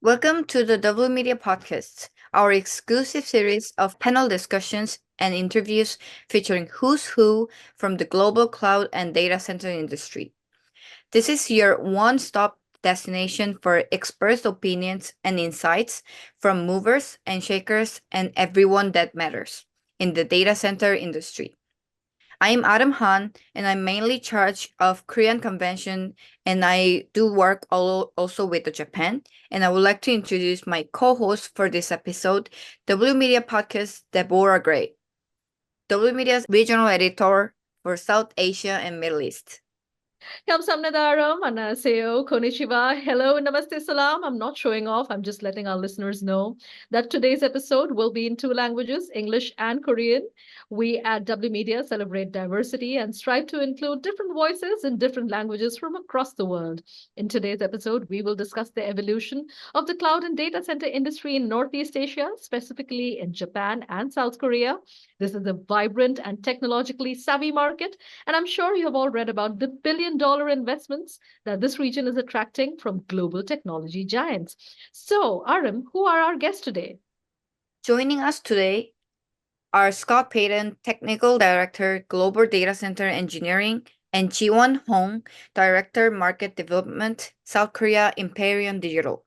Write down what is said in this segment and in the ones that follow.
Welcome to the W.Media Podcast, our exclusive series of panel discussions and interviews featuring who's who from the global cloud and data center industry. This is your one stop destination for experts' opinions and insights from movers and shakers and everyone that matters in the data center industry. I am Adam Han, and I'm mainly charge of Korean convention, and I do work also with the Japan. And I would like to introduce my co-host for this episode, W Media Podcast, Deborah Grey, W Media's regional editor for South Asia and Middle East. Kamsamnadaram, Anaseo, Konnichiwa, hello, Namaste Salam. I'm not showing off, I'm just letting our listeners know that today's episode will be in two languages, English and Korean. We at W Media celebrate diversity and strive to include different voices in different languages from across the world. In today's episode, we will discuss the evolution of the cloud and data center industry in Northeast Asia, specifically in Japan and South Korea. This is a vibrant and technologically savvy market, and I'm sure you have all read about the billion-dollar investments that this region is attracting from global technology giants. So, Aram, who are our guests today? Joining us today are Scott Payton, Technical Director, Global Data Center Engineering, and Jiwon Hong, Director, Market Development, South Korea Imperium Digital.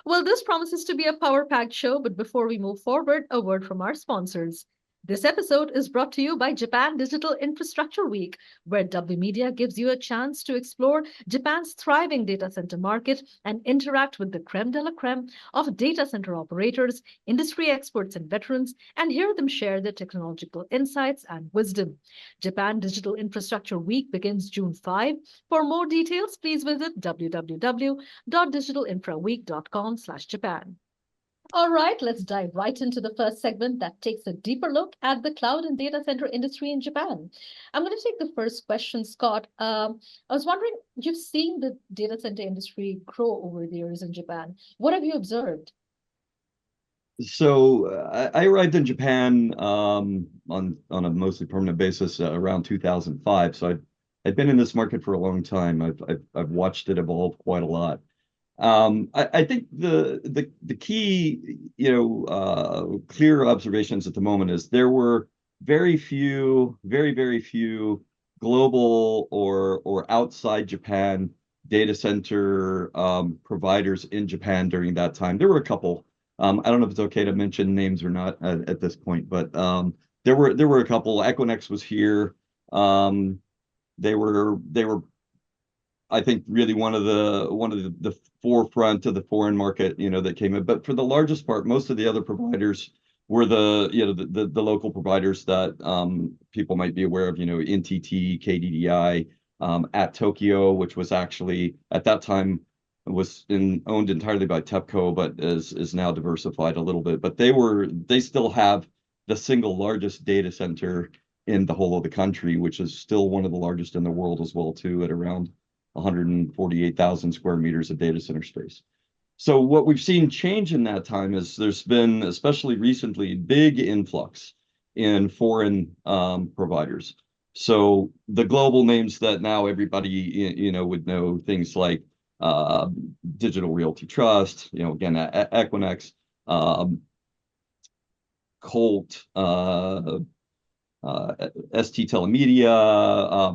Well, this promises to be a power-packed show, but before we move forward, a word from our sponsors. This episode is brought to you by Japan Digital Infrastructure Week, where W Media gives you a chance to explore Japan's thriving data center market and interact with the creme de la creme of data center operators, industry experts, and veterans, and hear them share their technological insights and wisdom. Japan Digital Infrastructure Week begins June 5. For more details, please visit www.digitalinfraweek.com/Japan. All right, let's dive right into the first segment that takes a deeper look at the cloud and data center industry in Japan. I'm going to take the first question, Scott. I was wondering, you've seen the data center industry grow over the years in Japan. What have you observed? I arrived in Japan on a mostly permanent basis around 2005. I'd been in this market for a long time. I've watched it evolve quite a lot. I think the key, clear observations at the moment is there were very few global or outside Japan data center providers in Japan during that time. There were a couple. I don't know if it's okay to mention names or not at this point, but there were a couple. Equinix was here. They were I think really one of the forefront of the foreign market, that came in. But for the largest part, most of the other providers were the local providers that people might be aware of, NTT, KDDI, at Tokyo, which was actually at that time was owned entirely by TEPCO, but is now diversified a little bit. But they still have the single largest data center in the whole of the country, which is still one of the largest in the world as well, too, at around 148,000 square meters of data center space. So what we've seen change in that time is there's been, especially recently, big influx in foreign providers. So the global names that now everybody would know, things like Digital Realty Trust, again, Equinix, Colt, ST Telemedia,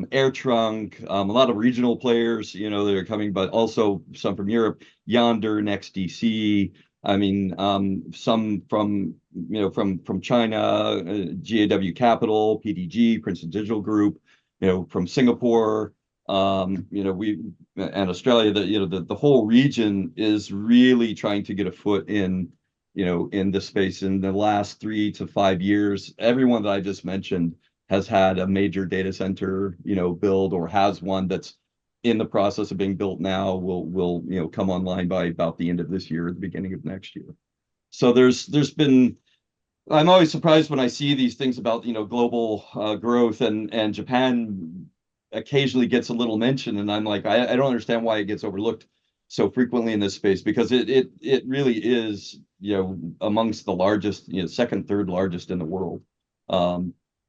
AirTrunk, a lot of regional players, that are coming, but also some from Europe, Yonder, NextDC. I mean, some from China, GAW Capital, PDG, Princeton Digital Group, from Singapore, and Australia. The whole region is really trying to get a foot in this space. In the last 3 to 5 years, everyone that I just mentioned has had a major data center, build, or has one that's in the process of being built now, will come online by about the end of this year, or the beginning of next year. So there's been, I'm always surprised when I see these things about, global growth, and Japan occasionally gets a little mention, and I'm like, I don't understand why it gets overlooked so frequently in this space, because it really is, amongst the largest, second, third largest in the world.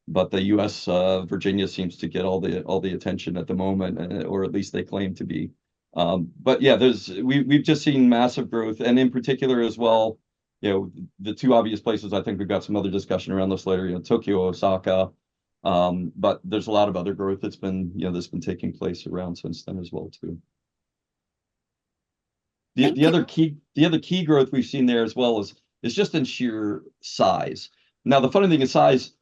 But the U.S. Virginia seems to get all the attention at the moment, or at least they claim to be But yeah, we've just seen massive growth, and in particular as well, the two obvious places. I think we've got some other discussion around this later. Tokyo, Osaka, but there's a lot of other growth that's been taking place around since then as well too. The Thank you. other key growth we've seen there as well is just in sheer size. Now the funny thing is size.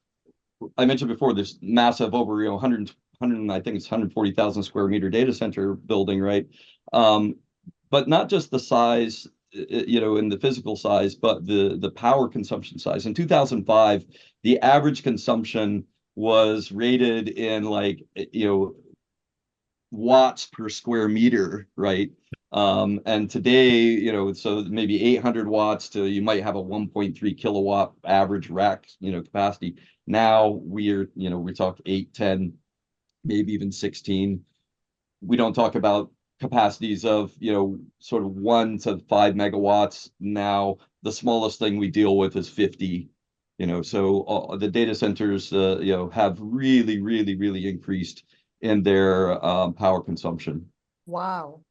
I mentioned before this massive over 100 I think it's 140,000 square meter data center building, right? But not just the size, in the physical size, but the power consumption size. In 2005, the average consumption was rated in watts per square meter, right? And today, so maybe 800 watts to you might have a 1.3 kilowatt average rack, capacity. Now we talk 8, 10, maybe even 16. We don't talk about capacities of, sort of 1 to 5 megawatts. Now the smallest thing we deal with is 50. So the data centers, have really, really, really increased in their power consumption. Wow.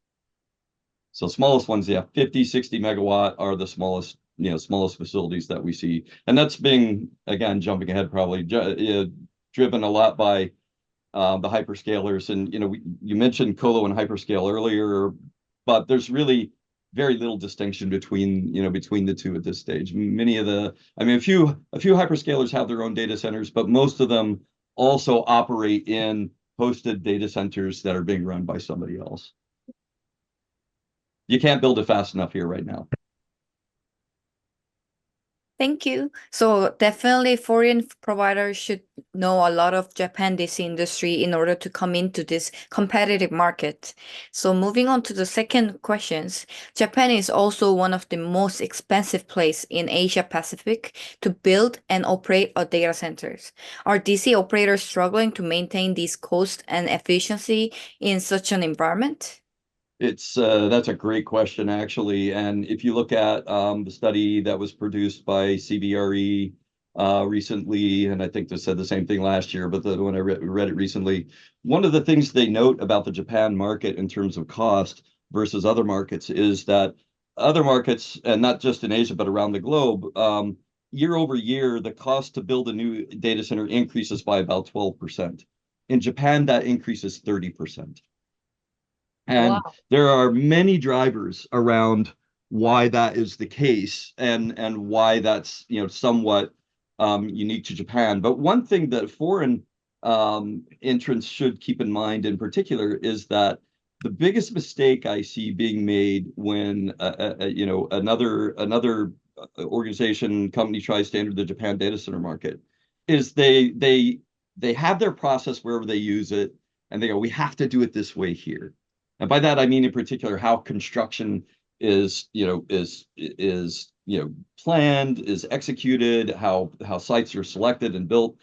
So smallest ones, 50, 60 megawatt are the smallest facilities that we see. And that's being, again, jumping ahead, probably driven a lot by the hyperscalers. And, you mentioned colo and hyperscale earlier, but there's really very little distinction between the two at this stage. A few hyperscalers have their own data centers, but most of them also operate in hosted data centers that are being run by somebody else. You can't build it fast enough here right now. Thank you. So definitely foreign providers should know a lot of Japan DC industry in order to come into this competitive market. So moving on to the second questions, Japan is also one of the most expensive place in Asia Pacific to build and operate a data centers. Are DC operators struggling to maintain these cost and efficiency in such an environment? That's a great question, actually. And if you look at the study that was produced by CBRE recently, and I think they said the same thing last year, but when I read it recently, one of the things they note about the Japan market in terms of cost versus other markets is that other markets, and not just in Asia, but around the globe, year over year, the cost to build a new data center increases by about 12%. In Japan, that increases 30%. And Wow. there are many drivers around why that is the case and why that's somewhat unique to Japan. But one thing that foreign entrants should keep in mind in particular is that the biggest mistake I see being made when another organization company tries to enter the Japan data center market is they have their process wherever they use it, and they go, we have to do it this way here. And by that I mean in particular how construction is planned, is executed, how sites are selected and built,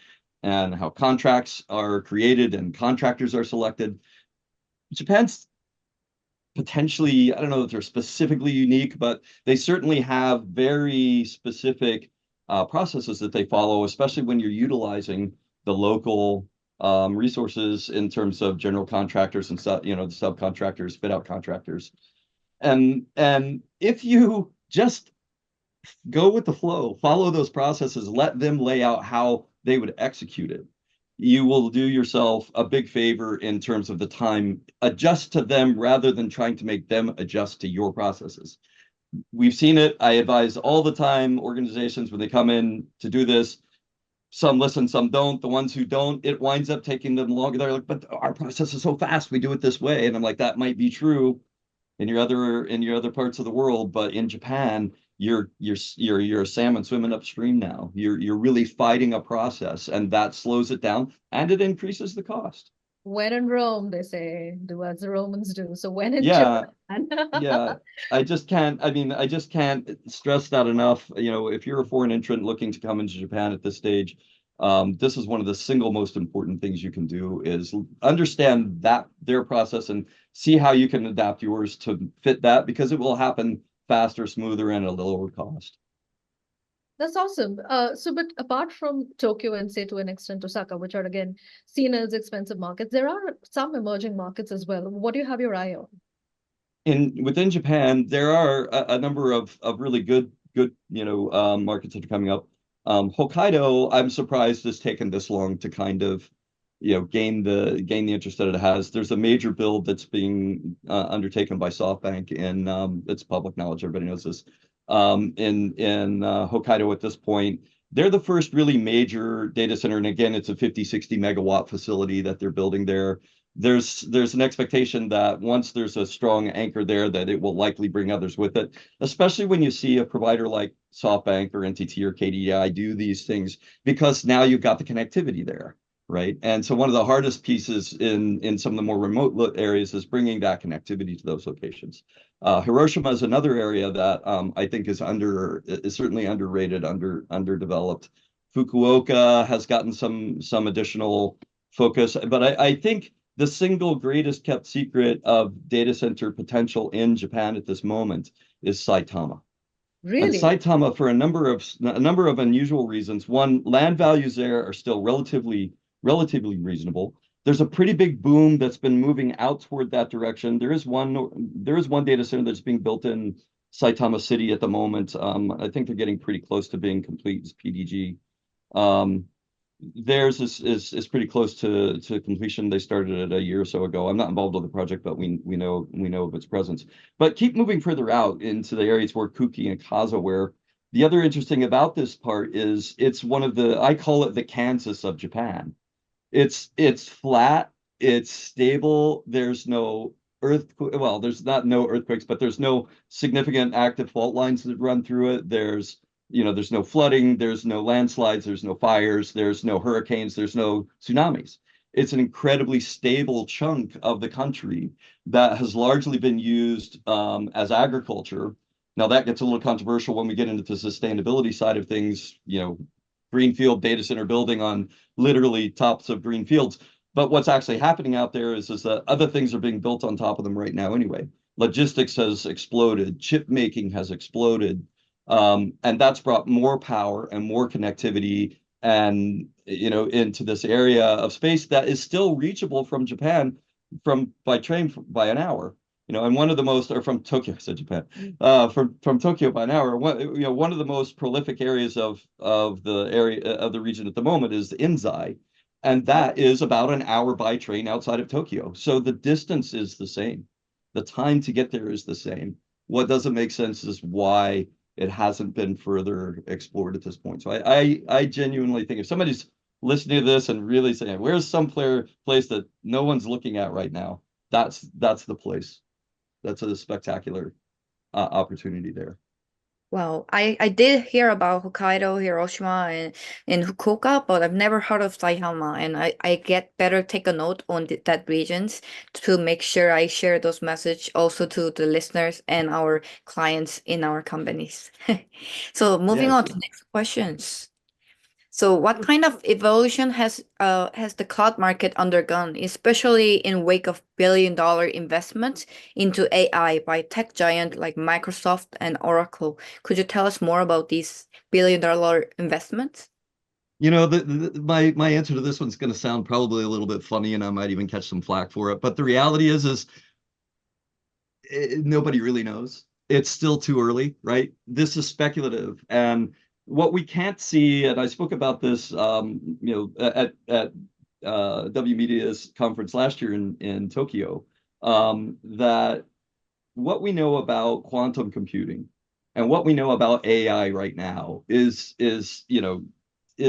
and how contracts are created and contractors are selected. Japan's potentially, I don't know if they're specifically unique, but they certainly have very specific processes that they follow, especially when you're utilizing the local resources in terms of general contractors and the subcontractors, fit out contractors. And if you just go with the flow, follow those processes, let them lay out how they would execute it, you will do yourself a big favor in terms of the time. Adjust to them rather than trying to make them adjust to your processes. We've seen it. I advise all the time organizations when they come in to do this. Some listen, some don't. The ones who don't, it winds up taking them longer. They're like, but our process is so fast, we do it this way. And I'm like, that might be true in your other parts of the world, but in Japan, you're a salmon swimming upstream now. You're really fighting a process, and that slows it down and it increases the cost. When in Rome, they say, do as the Romans do. So when in Yeah, Japan, yeah. I just can't stress that enough. If you're a foreign entrant looking to come into Japan at this stage, this is one of the single most important things you can do is understand that their process and see how you can adapt yours to fit that, because it will happen faster, smoother, and at a lower cost. that's awesome. But apart from Tokyo and say to an extent Osaka, which are again seen as expensive markets, there are some emerging markets as well. What do you have your eye on? within Japan, there are a number of really good markets that are coming up. Hokkaido, I'm surprised has taken this long to kind of gain the interest that it has. There's a major build that's being undertaken by SoftBank, and it's public knowledge. Everybody knows this. In Hokkaido at this point, they're the first really major data center, and again, it's a 50-60 megawatt facility that they're building there. There's an expectation that once there's a strong anchor there, that it will likely bring others with it, especially when you see a provider like SoftBank or NTT or KDDI do these things, because now you've got the connectivity there, right? And so one of the hardest pieces in some of the more remote areas is bringing that connectivity to those locations. Hiroshima is another area that I think is certainly underrated, underdeveloped. Fukuoka has gotten some additional focus, but I think the single greatest kept secret of data center potential in Japan at this moment is Saitama. And Really? Saitama, for a number of unusual reasons. One, land values there are still relatively reasonable. There's a pretty big boom that's been moving out toward that direction. There is one data center that's being built in Saitama City at the moment. I think they're getting pretty close to being complete as PDG. Theirs is pretty close to completion. They started it a year or so ago. I'm not involved with the project, but we know of its presence. But keep moving further out into the areas where Kuki and Kaza, where the other interesting about this part is it's one of I call it the Kansas of Japan. It's flat, it's stable. There's no there's not no earthquakes, but there's no significant active fault lines that run through it. There's no flooding, there's no landslides, there's no fires, there's no hurricanes, there's no tsunamis. It's an incredibly stable chunk of the country that has largely been used as agriculture. Now that gets a little controversial when we get into the sustainability side of things, greenfield data center building on literally tops of green fields. But what's actually happening out there is that other things are being built on top of them right now anyway. Logistics has exploded, chip making has exploded. And that's brought more power and more connectivity and into this area of space that is still reachable from Japan by train by an hour. And one of the most, or from Tokyo, I said Japan, from Tokyo by an hour. One of the most prolific areas of the region at the moment is Inzai, and that is about an hour by train outside of Tokyo. So the distance is the same, the time to get there is the same. What doesn't make sense is why it hasn't been further explored at this point. So I genuinely think if somebody's listening to this and really saying, where's some place that no one's looking at right now, that's the place. That's a spectacular opportunity there. Well, I did hear about Hokkaido, Hiroshima, and Fukuoka, but I've never heard of Saitama, and I get better take a note on that regions to make sure I share those message also to the listeners and our clients in our companies. So moving Yeah, on to next questions. So what kind of evolution has the cloud market undergone, especially in wake of billion-dollar investments into AI by tech giant like Microsoft and Oracle? Could you tell us more about these billion-dollar investments? My answer to this one's going to sound probably a little bit funny, and I might even catch some flack for it. But the reality is nobody really knows. It's still too early, right? This is speculative, and what we can't see, and I spoke about this, at W.Media's conference last year in Tokyo, that what we know about quantum computing and what we know about AI right now is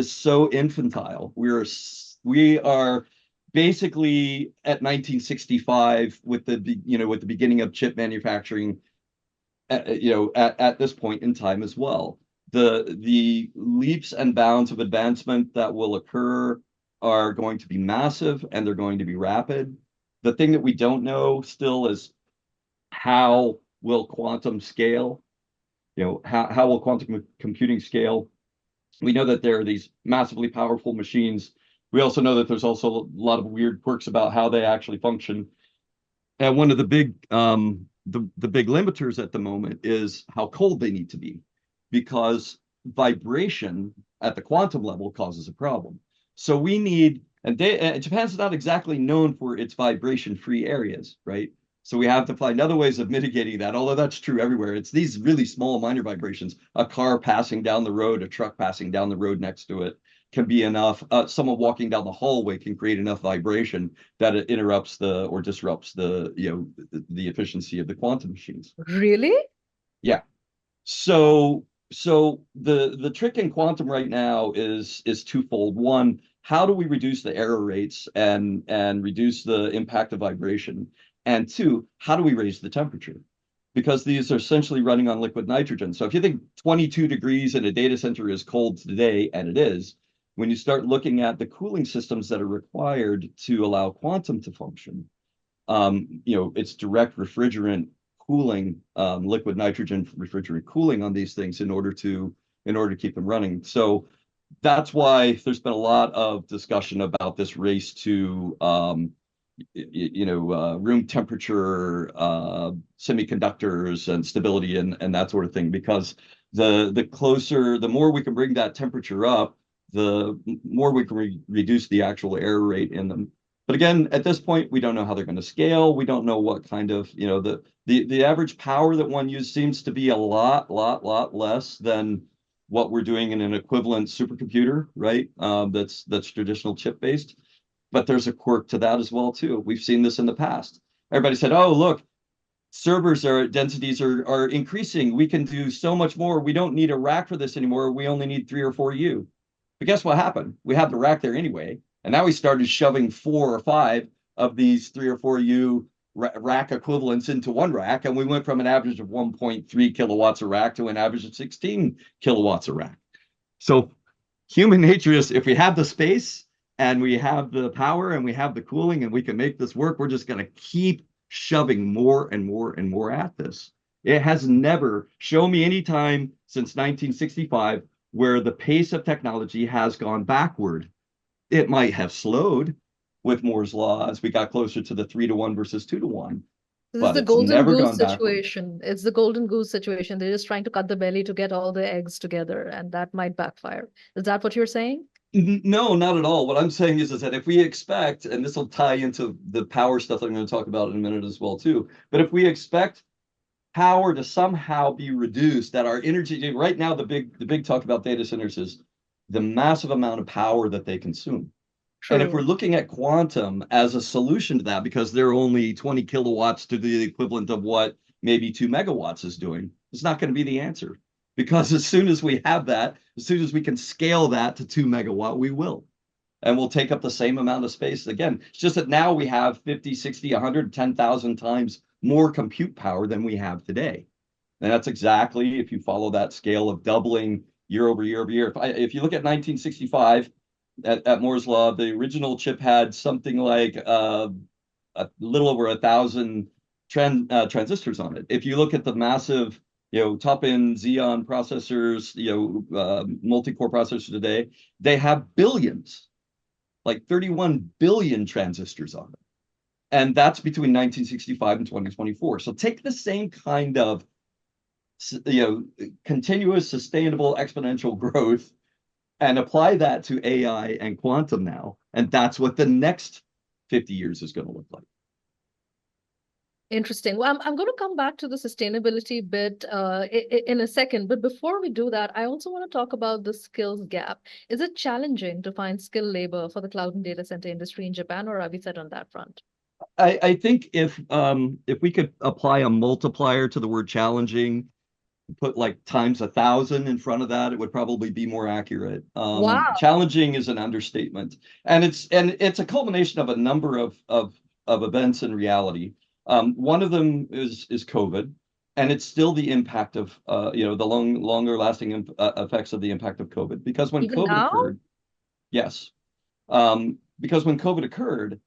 so infantile. We are basically at 1965 with the beginning of chip manufacturing, at this point in time as well. The leaps and bounds of advancement that will occur are going to be massive, and they're going to be rapid. The thing that we don't know still is how will quantum scale? How will quantum computing scale? We know that there are these massively powerful machines. We also know that there's also a lot of weird quirks about how they actually function. And one of the big limiters at the moment is how cold they need to be, because vibration at the quantum level causes a problem. So we need, and Japan's not exactly known for its vibration-free areas, right? So we have to find other ways of mitigating that, although that's true everywhere. It's these really small minor vibrations. A car passing down the road, a truck passing down the road next to it can be enough. Someone walking down the hallway can create enough vibration that it interrupts or disrupts the efficiency of the quantum machines. Really? Yeah. So the trick in quantum right now is twofold. One, how do we reduce the error rates and reduce the impact of vibration? And two, how do we raise the temperature? Because these are essentially running on liquid nitrogen. So if you think 22 degrees in a data center is cold today, and it is, when you start looking at the cooling systems that are required to allow quantum to function, it's direct refrigerant cooling, liquid nitrogen refrigerant cooling on these things in order to keep them running. So that's why there's been a lot of discussion about this race to room temperature semiconductors and stability and that sort of thing, because the more we can bring that temperature up, the more we can reduce the actual error rate in them. But again, at this point, we don't know how they're going to scale. We don't know what kind of, the average power that one uses seems to be a lot less than what we're doing in an equivalent supercomputer, right? That's traditional chip based. But there's a quirk to that as well too. We've seen this in the past. Everybody said, "Oh, look, densities are increasing. We can do so much more. We don't need a rack for this anymore. We only need 3 or 4 U." But guess what happened? We had the rack there anyway. And now we started shoving 4 or 5 of these 3 or 4 U rack equivalents into one rack. And we went from an average of 1.3 kilowatts a rack to an average of 16 kilowatts a rack. So human nature is, if we have the space and we have the power and we have the cooling and we can make this work, we're just going to keep shoving more and more and more at this. It has never shown me any time since 1965 where the pace of technology has gone backward. It might have slowed with Moore's law as we got closer to the 3-to-1 versus 2-to-1, This is but the it's golden never goose gone backward. situation. It's the golden goose situation. They're just trying to cut the belly to get all the eggs together, and that might backfire. Is that what you're saying? No, not at all. What I'm saying is that if we expect, and this will tie into the power stuff that I'm going to talk about in a minute as well too, but if we expect power to somehow be reduced, that our energy, right now the big talk about data centers is the massive amount of power that they consume. And if we're True. looking at quantum as a solution to that, because they're only 20 kilowatts to the equivalent of what maybe 2 megawatts is doing, it's not going to be the answer. Because as soon as we have that, as soon as we can scale that to 2 megawatt, we will. And we'll take up the same amount of space. Again, it's just that now we have 50, 60, 110,000 times more compute power than we have today. And that's exactly, if you follow that scale of doubling year over year over year. If you look at 1965, at Moore's law, the original chip had something like a little over 1,000 transistors on it. If you look at the massive, top-end Xeon processors, multi-core processors today, they have billions, like 31 billion transistors on it. And that's between 1965 and 2024. So take the same kind of, continuous, sustainable, exponential growth and apply that to AI and quantum now. And that's what the next 50 years is going to look like. Interesting. Well, I'm going to come back to the sustainability bit in a second. But before we do that, I also want to talk about the skills gap. Is it challenging to find skilled labor for the cloud and data center industry in Japan, or are we set on that front? I think if we could apply a multiplier to the word challenging, put like times 1,000 in front of that, it would probably be more accurate. Wow. Challenging is an understatement, and it's a culmination of a number of events in reality. One of them is COVID, and it's still the impact of the longer lasting effects of the impact of COVID. Because when Even COVID now? occurred, yes, because when COVID occurred,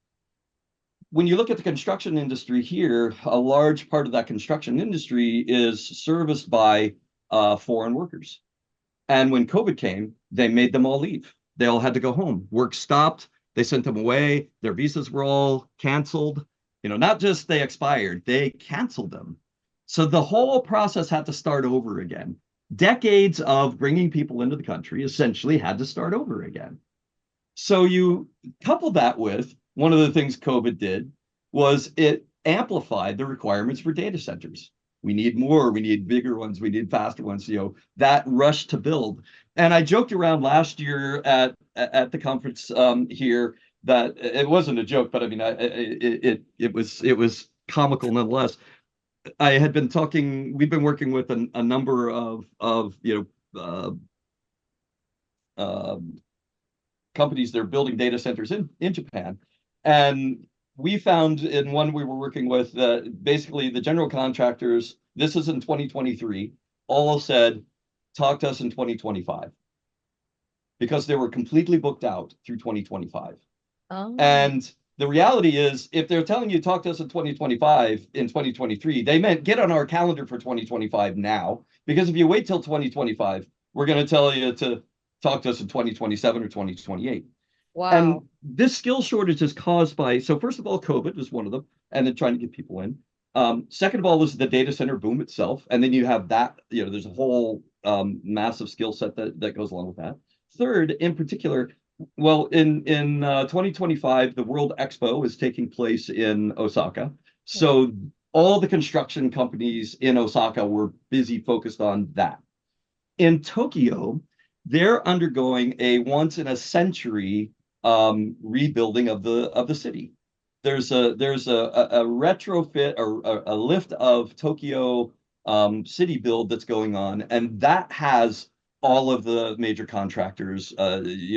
when you look at the construction industry here, a large part of that construction industry is serviced by foreign workers. And when COVID came, they made them all leave. They all had to go home. Work stopped. They sent them away. Their visas were all canceled. Not just they expired, they canceled them. So the whole process had to start over again. Decades of bringing people into the country essentially had to start over again. So you couple that with one of the things COVID did was it amplified the requirements for data centers. We need more, we need bigger ones, we need faster ones, that rush to build. And I joked around last year at the conference here that it wasn't a joke, but I mean, it was comical nonetheless. We've been working with a number of companies that are building data centers in Japan. And we found in one we were working with that basically the general contractors, this is in 2023, all said, talk to us in 2025, because they were completely booked out through 2025. Oh. And the reality is, if they're telling you talk to us in 2025, in 2023, they meant get on our calendar for 2025 now, because if you wait till 2025, we're going to tell you to talk to us in 2027 or 2028. Wow. And this skill shortage is caused by, so first of all, COVID is one of them, and then trying to get people in. Second of all, is the data center boom itself. And then you have that, there's a whole massive skill set that goes along with that. Third, in particular, well, in 2025, the World Expo is taking place in Osaka. So all the construction companies in Osaka were busy focused on that. In Tokyo, they're undergoing a once in a century rebuilding of the city. There's a retrofit or a lift of Tokyo city build that's going on, and that has all of the major contractors,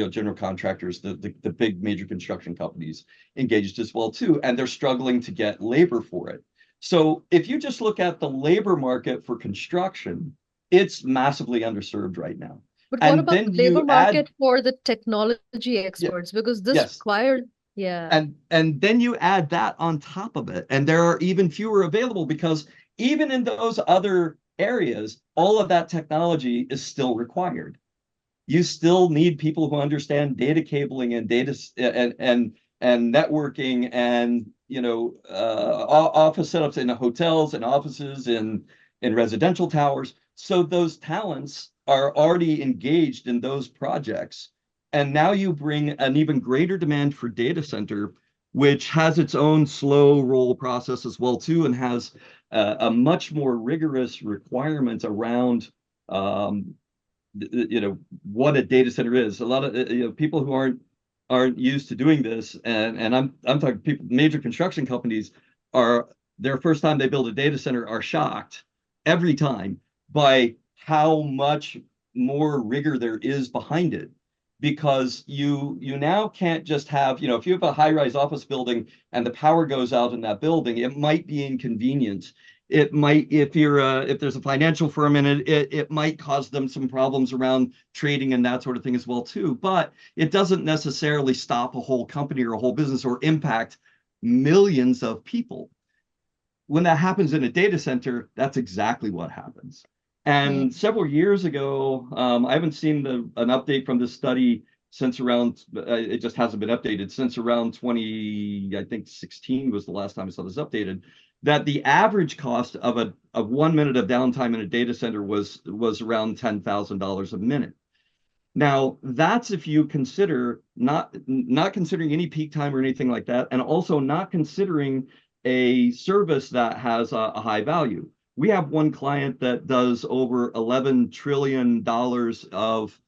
general contractors, the big major construction companies engaged as well too, and they're struggling to get labor for it. So if you just look at the labor market for construction, it's massively underserved right now. But what about the labor market for the technology experts? Because this requires, And then you add that on top of it, and there are even fewer available, because even in those other areas, all of that technology is still required. You still need people who understand data cabling and data and networking and office setups in hotels and offices in residential towers. So those talents are already engaged in those projects. And now you bring an even greater demand for data center, which has its own slow roll process as well too, and has a much more rigorous requirement around what a data center is. A lot of people who aren't used to doing this, and I'm talking people, major construction companies, their first time they build a data center are shocked every time by how much more rigor there is behind it. Because you now can't just have, if you have a high-rise office building and the power goes out in that building, it might be inconvenient. It might, if there's a financial firm in it, it might cause them some problems around trading and that sort of thing as well too. But it doesn't necessarily stop a whole company or a whole business or impact millions of people. When that happens in a data center, that's exactly what happens. And several years ago, I haven't seen an update from this study since around, it just hasn't been updated, since around 2016 was the last time I saw this updated, that the average cost of 1 minute of downtime in a data center was around $10,000 a minute. Now, that's if you consider not considering any peak time or anything like that, and also not considering a service that has a high value. We have one client that does over $11 trillion of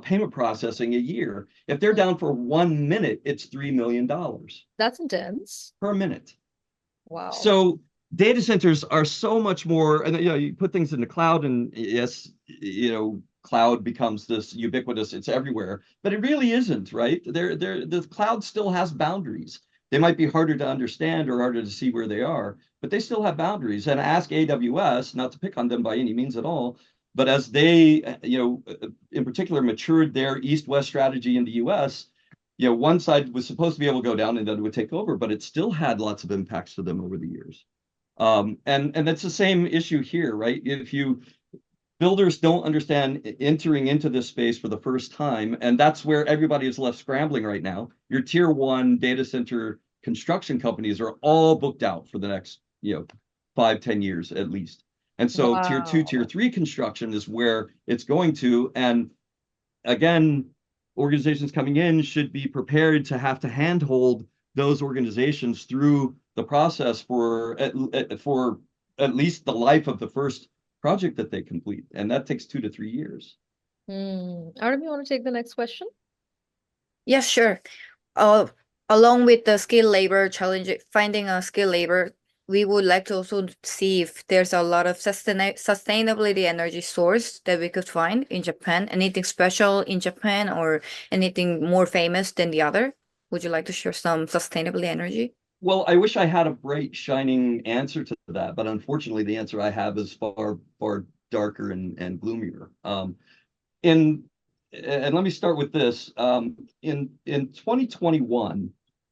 payment processing a year. If they're down for 1 minute, it's $3 million. That's intense. Per minute. Wow. So data centers are so much more, and you put things in the cloud, and yes, cloud becomes this ubiquitous, it's everywhere, but it really isn't, right? The cloud still has boundaries. They might be harder to understand or harder to see where they are, but they still have boundaries. And ask AWS, not to pick on them by any means at all, but as they, in particular, matured their East-West strategy in the US, one side was supposed to be able to go down and then it would take over, but it still had lots of impacts to them over the years. And that's the same issue here, right? Builders don't understand entering into this space for the first time, and that's where everybody is left scrambling right now. Your tier 1 data center construction companies are all booked out for the next 5-10 years at least. And so tier 2, tier 3 construction is where it's going to. And again, organizations coming in should be prepared to have to handhold those organizations through the process for at least the life of the first project that they complete, and that takes 2 to 3 years. Aram, you want to take the next question? Yes, sure. Uh, Along with the skilled labor challenge, finding a skilled labor, we would like to also see if there's a lot of sustainability energy source that we could find in Japan. Anything special in Japan or anything more famous than the other? Would you like to share some sustainability energy? Well, I wish I had a bright, shining answer to that, but unfortunately, the answer I have is far, far darker and gloomier. In and let me start with this. In 2021,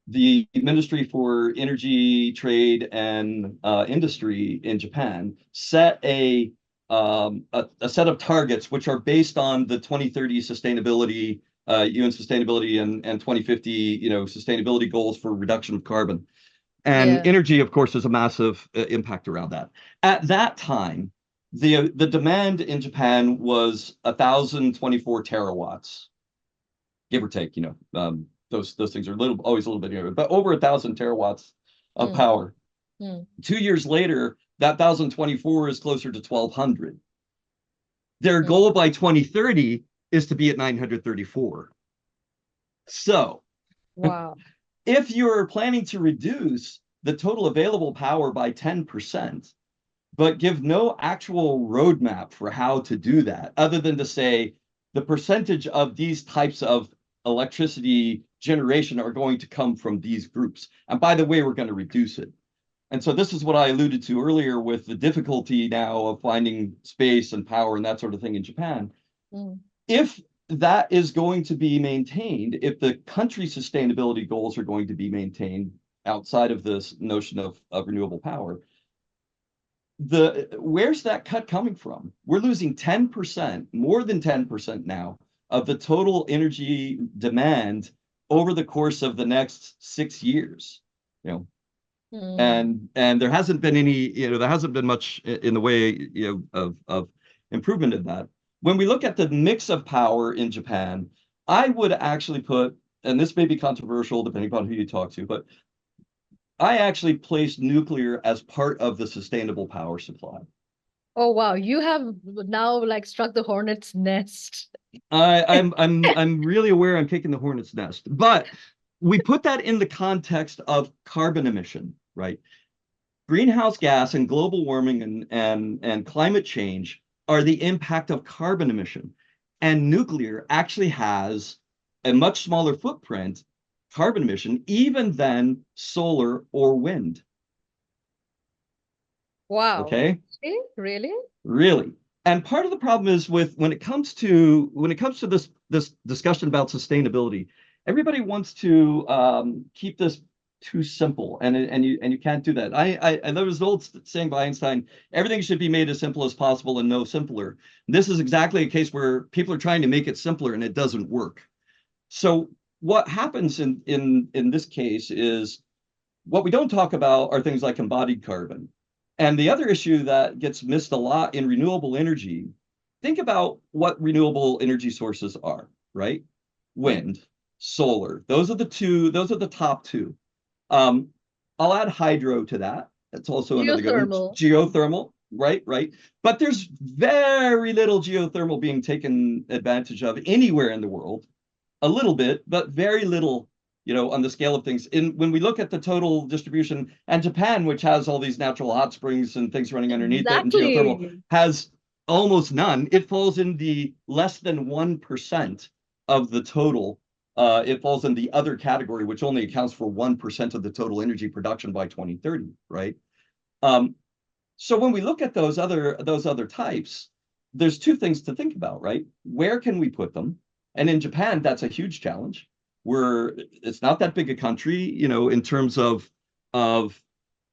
the Ministry for Energy, Trade, and Industry in Japan set a set of targets which are based on the 2030 sustainability UN sustainability and 2050 sustainability goals for reduction of carbon. And Yeah. energy, of course, is a massive impact around that. At that time, the demand in Japan was 1,024 terawatts, give or take. Those things are always a little bit, but over 1,000 terawatts of Mm, power. mm, 2 years later, that 1,024 is closer to 1,200. Their mm. goal by 2030 is to be at 934. So Wow. if you're planning to reduce the total available power by 10%, but give no actual roadmap for how to do that, other than to say the percentage of these types of electricity generation are going to come from these groups. And by the way, we're going to reduce it. And so this is what I alluded to earlier with the difficulty now of finding space and power and that sort of thing in Japan. Mm. If that is going to be maintained, if the country sustainability goals are going to be maintained outside of this notion of renewable power, where's that cut coming from? We're losing 10%, more than 10% now, of the total energy demand over the course of the next 6 years. And there hasn't been much in the way of improvement in that. When we look at the mix of power in Japan, I would actually put, and this may be controversial depending upon who you talk to, but I actually place nuclear as part of the sustainable power supply. Oh wow, you have now like struck the hornet's nest. I'm really aware I'm kicking the hornet's nest, but we put that in the context of carbon emission, right? Greenhouse gas and global warming and climate change are the impact of carbon emission. And nuclear actually has a much smaller footprint, carbon emission, even than solar or wind. Wow. Okay? Really? Really. And part of the problem is when it comes to this discussion about sustainability, everybody wants to keep this too simple, and you can't do that. I there was an old saying by Einstein: everything should be made as simple as possible and no simpler. This is exactly a case where people are trying to make it simpler and it doesn't work. So what happens in this case is what we don't talk about are things like embodied carbon. And the other issue that gets missed a lot in renewable energy, think about what renewable energy sources are, right? Wind, solar. Those are the top two. I'll add hydro to that. That's also another good one. Geothermal. Geothermal, right. But there's very little geothermal being taken advantage of anywhere in the world. A little bit, but very little, on the scale of things. When we look at the total distribution, and Japan, which has all these natural hot springs and things running underneath it, and geothermal Exactly. has almost none. It falls in the less than 1% of the total. It falls in the other category, which only accounts for 1% of the total energy production by 2030, right? So when we look at those other types, there's two things to think about, right? Where can we put them? And in Japan, that's a huge challenge. It's not that big a country, in terms of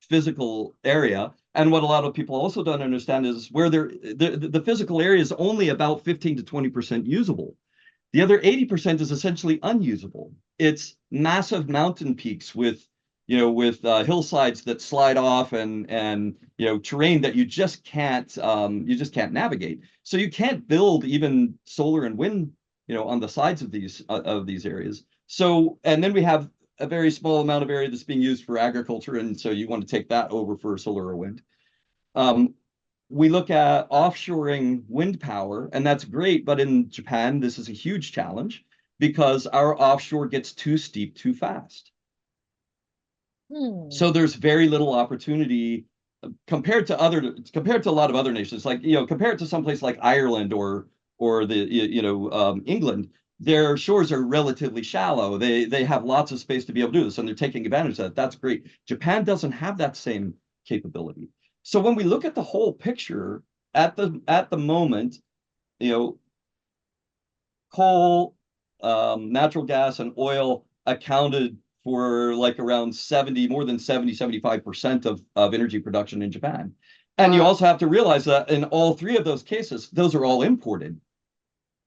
physical area. And what a lot of people also don't understand is where the physical area is only about 15 to 20% usable. The other 80% is essentially unusable. It's massive mountain peaks with hillsides that slide off and terrain that you just can't navigate. So you can't build even solar and wind on the sides of these areas. So, and then we have a very small amount of area that's being used for agriculture, and so you want to take that over for solar or wind. We look at offshoring wind power, and that's great, but in Japan, this is a huge challenge because our offshore gets too steep too fast. So there's very little opportunity compared to a lot of other nations, like compared to someplace like Ireland or England. Their shores are relatively shallow. They have lots of space to be able to do this, and they're taking advantage of that. That's great. Japan doesn't have that same capability. So when we look at the whole picture at the moment, coal, natural gas, and oil accounted for like around more than 75% of energy production in Japan. And you also have to realize that in all three of those cases, those are all imported.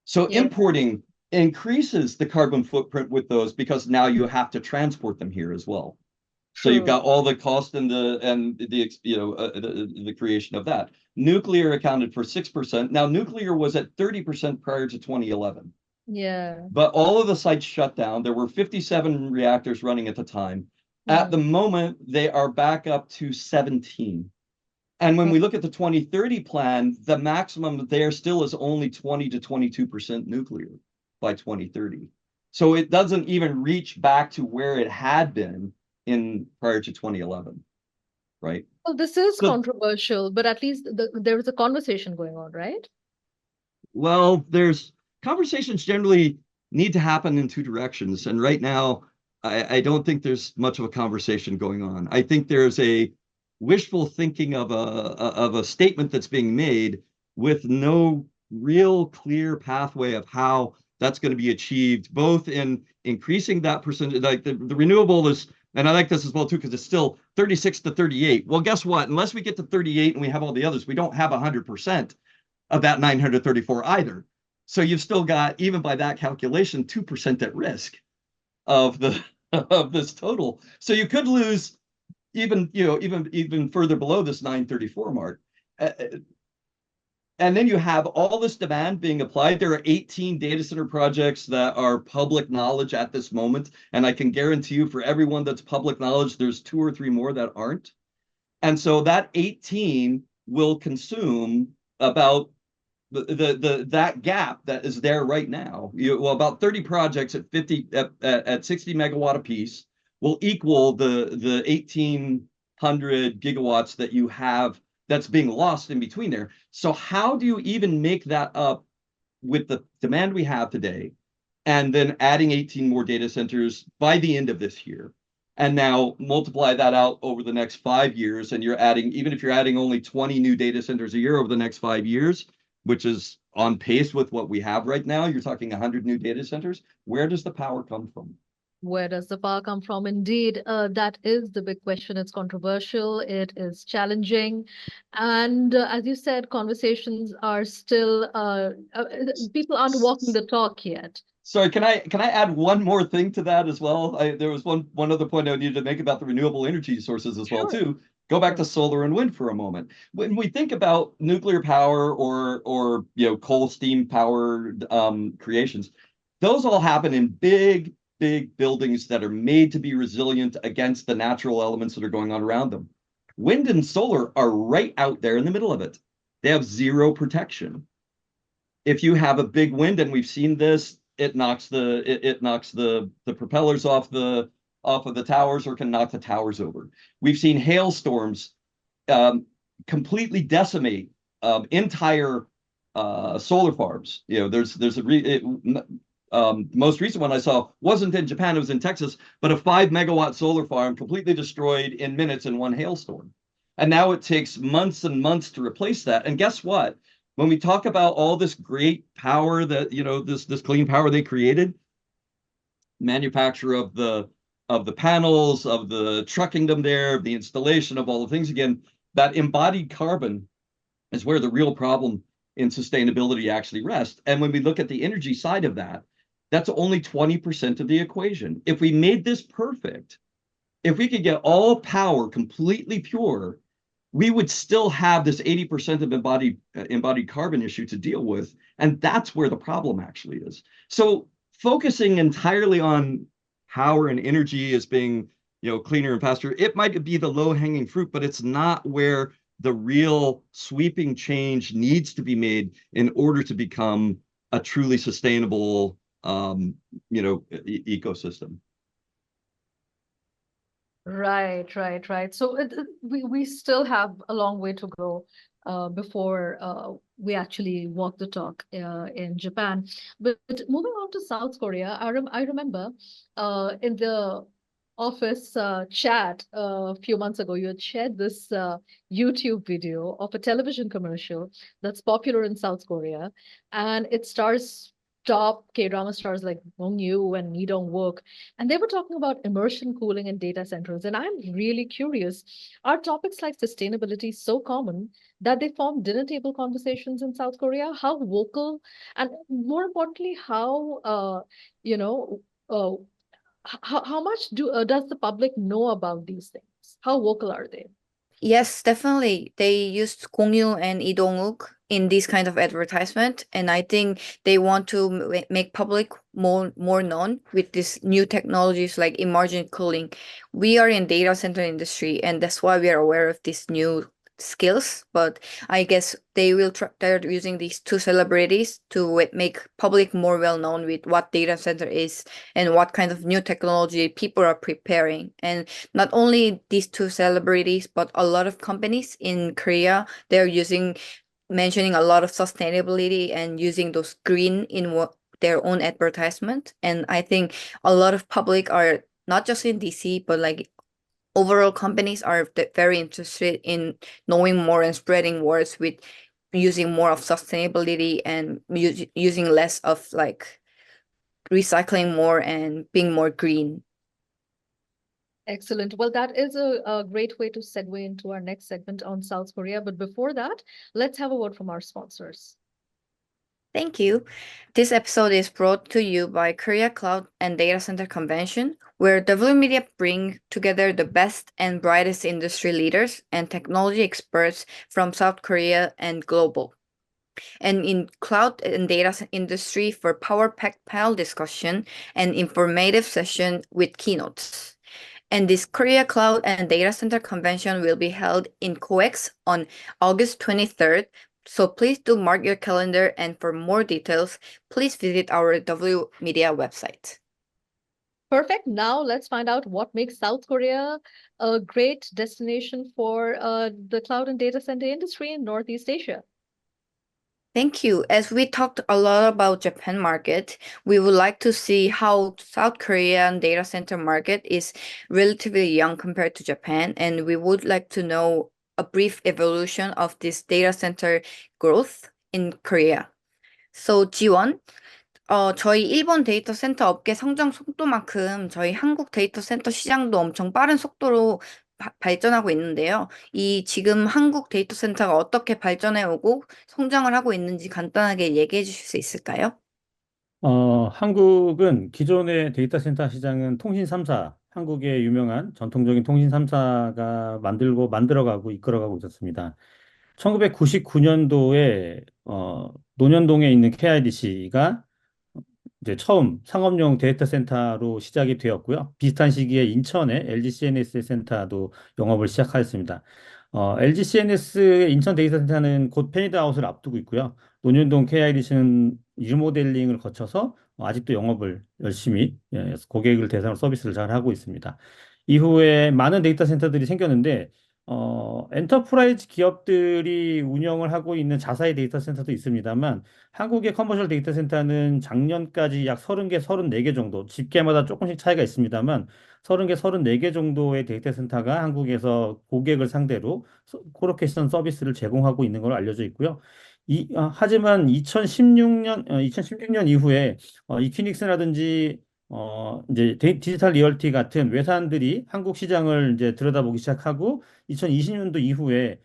So importing increases the carbon footprint with those because now you have to transport them here as well. So you've got all the cost and the creation of that. Nuclear accounted for 6%. Now nuclear was at 30% prior to 2011. Yeah. But all of the sites shut down. There were 57 reactors running at the time. At the moment, they are back up to 17. And when we look at the 2030 plan, the maximum there still is only 20 to 22% nuclear by 2030. So it doesn't even reach back to where it had been prior to 2011, right? Well, this is controversial, but at least there is a conversation going on, right? Well, conversations generally need to happen in two directions. And right now, I don't think there's much of a conversation going on. I think there's a wishful thinking of a statement that's being made with no real clear pathway of how that's going to be achieved, both in increasing that percentage, like the renewable is, and I like this as well too, because it's still 36 to 38. Well, guess what? Unless we get to 38 and we have all the others, we don't have 100% of that 934 either. So you've still got, even by that calculation, 2% at risk of this total. So you could lose even further below this 934 mark. And then you have all this demand being applied. There are 18 data center projects that are public knowledge at this moment. And I can guarantee you for everyone that's public knowledge, there's 2 or 3 more that aren't. And so that 18 will consume about that gap that is there right now. About 30 projects at 60 megawatt apiece will equal the 1,800 gigawatts that you have that's being lost in between there. So how do you even make that up with the demand we have today, and then adding 18 more data centers by the end of this year? And now multiply that out over the next 5 years, and even if you're adding only 20 new data centers a year over the next 5 years, which is on pace with what we have right now, you're talking 100 new data centers. Where does the power come from? Where does the power come from? Indeed, that is the big question. It's controversial. It is challenging. And as you said, conversations are still, people aren't walking the talk yet. Sorry, can I add one more thing to that as well? There was one other point I needed to make about the renewable energy sources as well too. Go back to solar and wind for a moment. When we think about nuclear power or coal steam power creations, those all happen in big buildings that are made to be resilient against the natural elements that are going on around them. Wind and solar are right out there in the middle of it. They have zero protection. If you have a big wind, and we've seen this, it knocks the propellers off of the towers, or can knock the towers over. We've seen hailstorms completely decimate entire solar farms. There's most recent one I saw wasn't in Japan, it was in Texas, but a 5 megawatt solar farm completely destroyed in minutes in one hailstorm. And now it takes months and months to replace that. And guess what? When we talk about all this great power that, this clean power they created, manufacture of the panels, of the trucking them there, of the installation of all the things, again, that embodied carbon is where the real problem in sustainability actually rests. And when we look at the energy side of that, that's only 20% of the equation. If we made this perfect, if we could get all power completely pure, we would still have this 80% of embodied carbon issue to deal with. And that's where the problem actually is. So focusing entirely on power and energy is being, cleaner and faster. It might be the low-hanging fruit, but it's not where the real sweeping change needs to be made in order to become a truly sustainable, ecosystem. Right. So we still have a long way to go before we actually walk the talk in Japan. But moving on to South Korea, I remember in the office chat a few months ago, you had shared this YouTube video of a television commercial that's popular in South Korea, and it stars top K-drama stars like Bong Yoo and Lee Dong-wook, and they were talking about immersion cooling in data centers. And I'm really curious, are topics like sustainability so common that they form dinner table conversations in South Korea? How vocal, and more importantly, how, you know, uh, how much does the public know about these things? How vocal are they? Yes, definitely. They used Gongyu and Lee Dong-wook in this kind of advertisement, and I think they want to make public more known with these new technologies like immersion cooling. We are in data center industry, and that's why we are aware of these new skills. But I guess they will they're using these two celebrities to make public more well known with what data center is and what kind of new technology people are preparing. And not only these two celebrities, but a lot of companies in Korea, they're mentioning a lot of sustainability and using those green in their own advertisement. And I think a lot of public are not just in DC, but like overall companies are very interested in knowing more and spreading words with using more of sustainability and using less of like recycling more and being more green. Excellent. Well, that is a great way to segue into our next segment on South Korea. But before that, let's have a word from our sponsors. Thank you. This episode is brought to you by Korea Cloud and Data Center Convention, where W.Media bring together the best and brightest industry leaders and technology experts from South Korea and global. And in cloud and data industry for power-packed panel discussion and informative session with keynotes. And this Korea Cloud and Data Center Convention will be held in COEX on August 23rd. So please do mark your calendar, and for more details, please visit our W Media website. Perfect. Now let's find out what makes South Korea a great destination for the cloud and data center industry in Northeast Asia. Thank you. As we talked a lot about Japan market, we would like to see how South Korean data center market is relatively young compared to Japan, and we would like to know a brief evolution of this data center growth in Korea. So 지원, 저희 일본 데이터 센터 업계 성장 속도만큼 저희 한국 데이터 센터 시장도 엄청 빠른 속도로 발전하고 있는데요. 이 지금 한국 데이터 센터가 어떻게 발전해 오고 성장을 하고 있는지 간단하게 얘기해 주실 수 있을까요? 한국은 기존의 데이터 센터 시장은 통신 3사, 한국의 유명한 전통적인 통신 3사가 만들어가고 이끌어가고 있었습니다. 1999년도에 논현동에 있는 KIDC가 이제 처음 상업용 데이터 센터로 시작이 되었고요. 비슷한 시기에 인천의 LG CNS 센터도 영업을 시작하였습니다. LG CNS의 인천 데이터 센터는 곧 페이드아웃을 앞두고 있고요. 논현동 KIDC는 리모델링을 거쳐서 아직도 영업을 열심히 고객을 대상으로 서비스를 잘 하고 있습니다. 이후에 많은 데이터 센터들이 생겼는데 엔터프라이즈 기업들이 운영을 하고 있는 자사의 데이터 센터도 있습니다만 한국의 커머셜 데이터 센터는 작년까지 약 30개, 34개 정도, 집계마다 조금씩 차이가 있습니다만 30개, 34개 정도의 데이터 센터가 한국에서 고객을 상대로 코로케이션 서비스를 제공하고 있는 걸로 알려져 있고요. 하지만 2016년 이후에 이퀴닉스라든지 이제 디지털 리얼티 같은 외산들이 한국 시장을 이제 들여다보기 시작하고 2020년도 이후에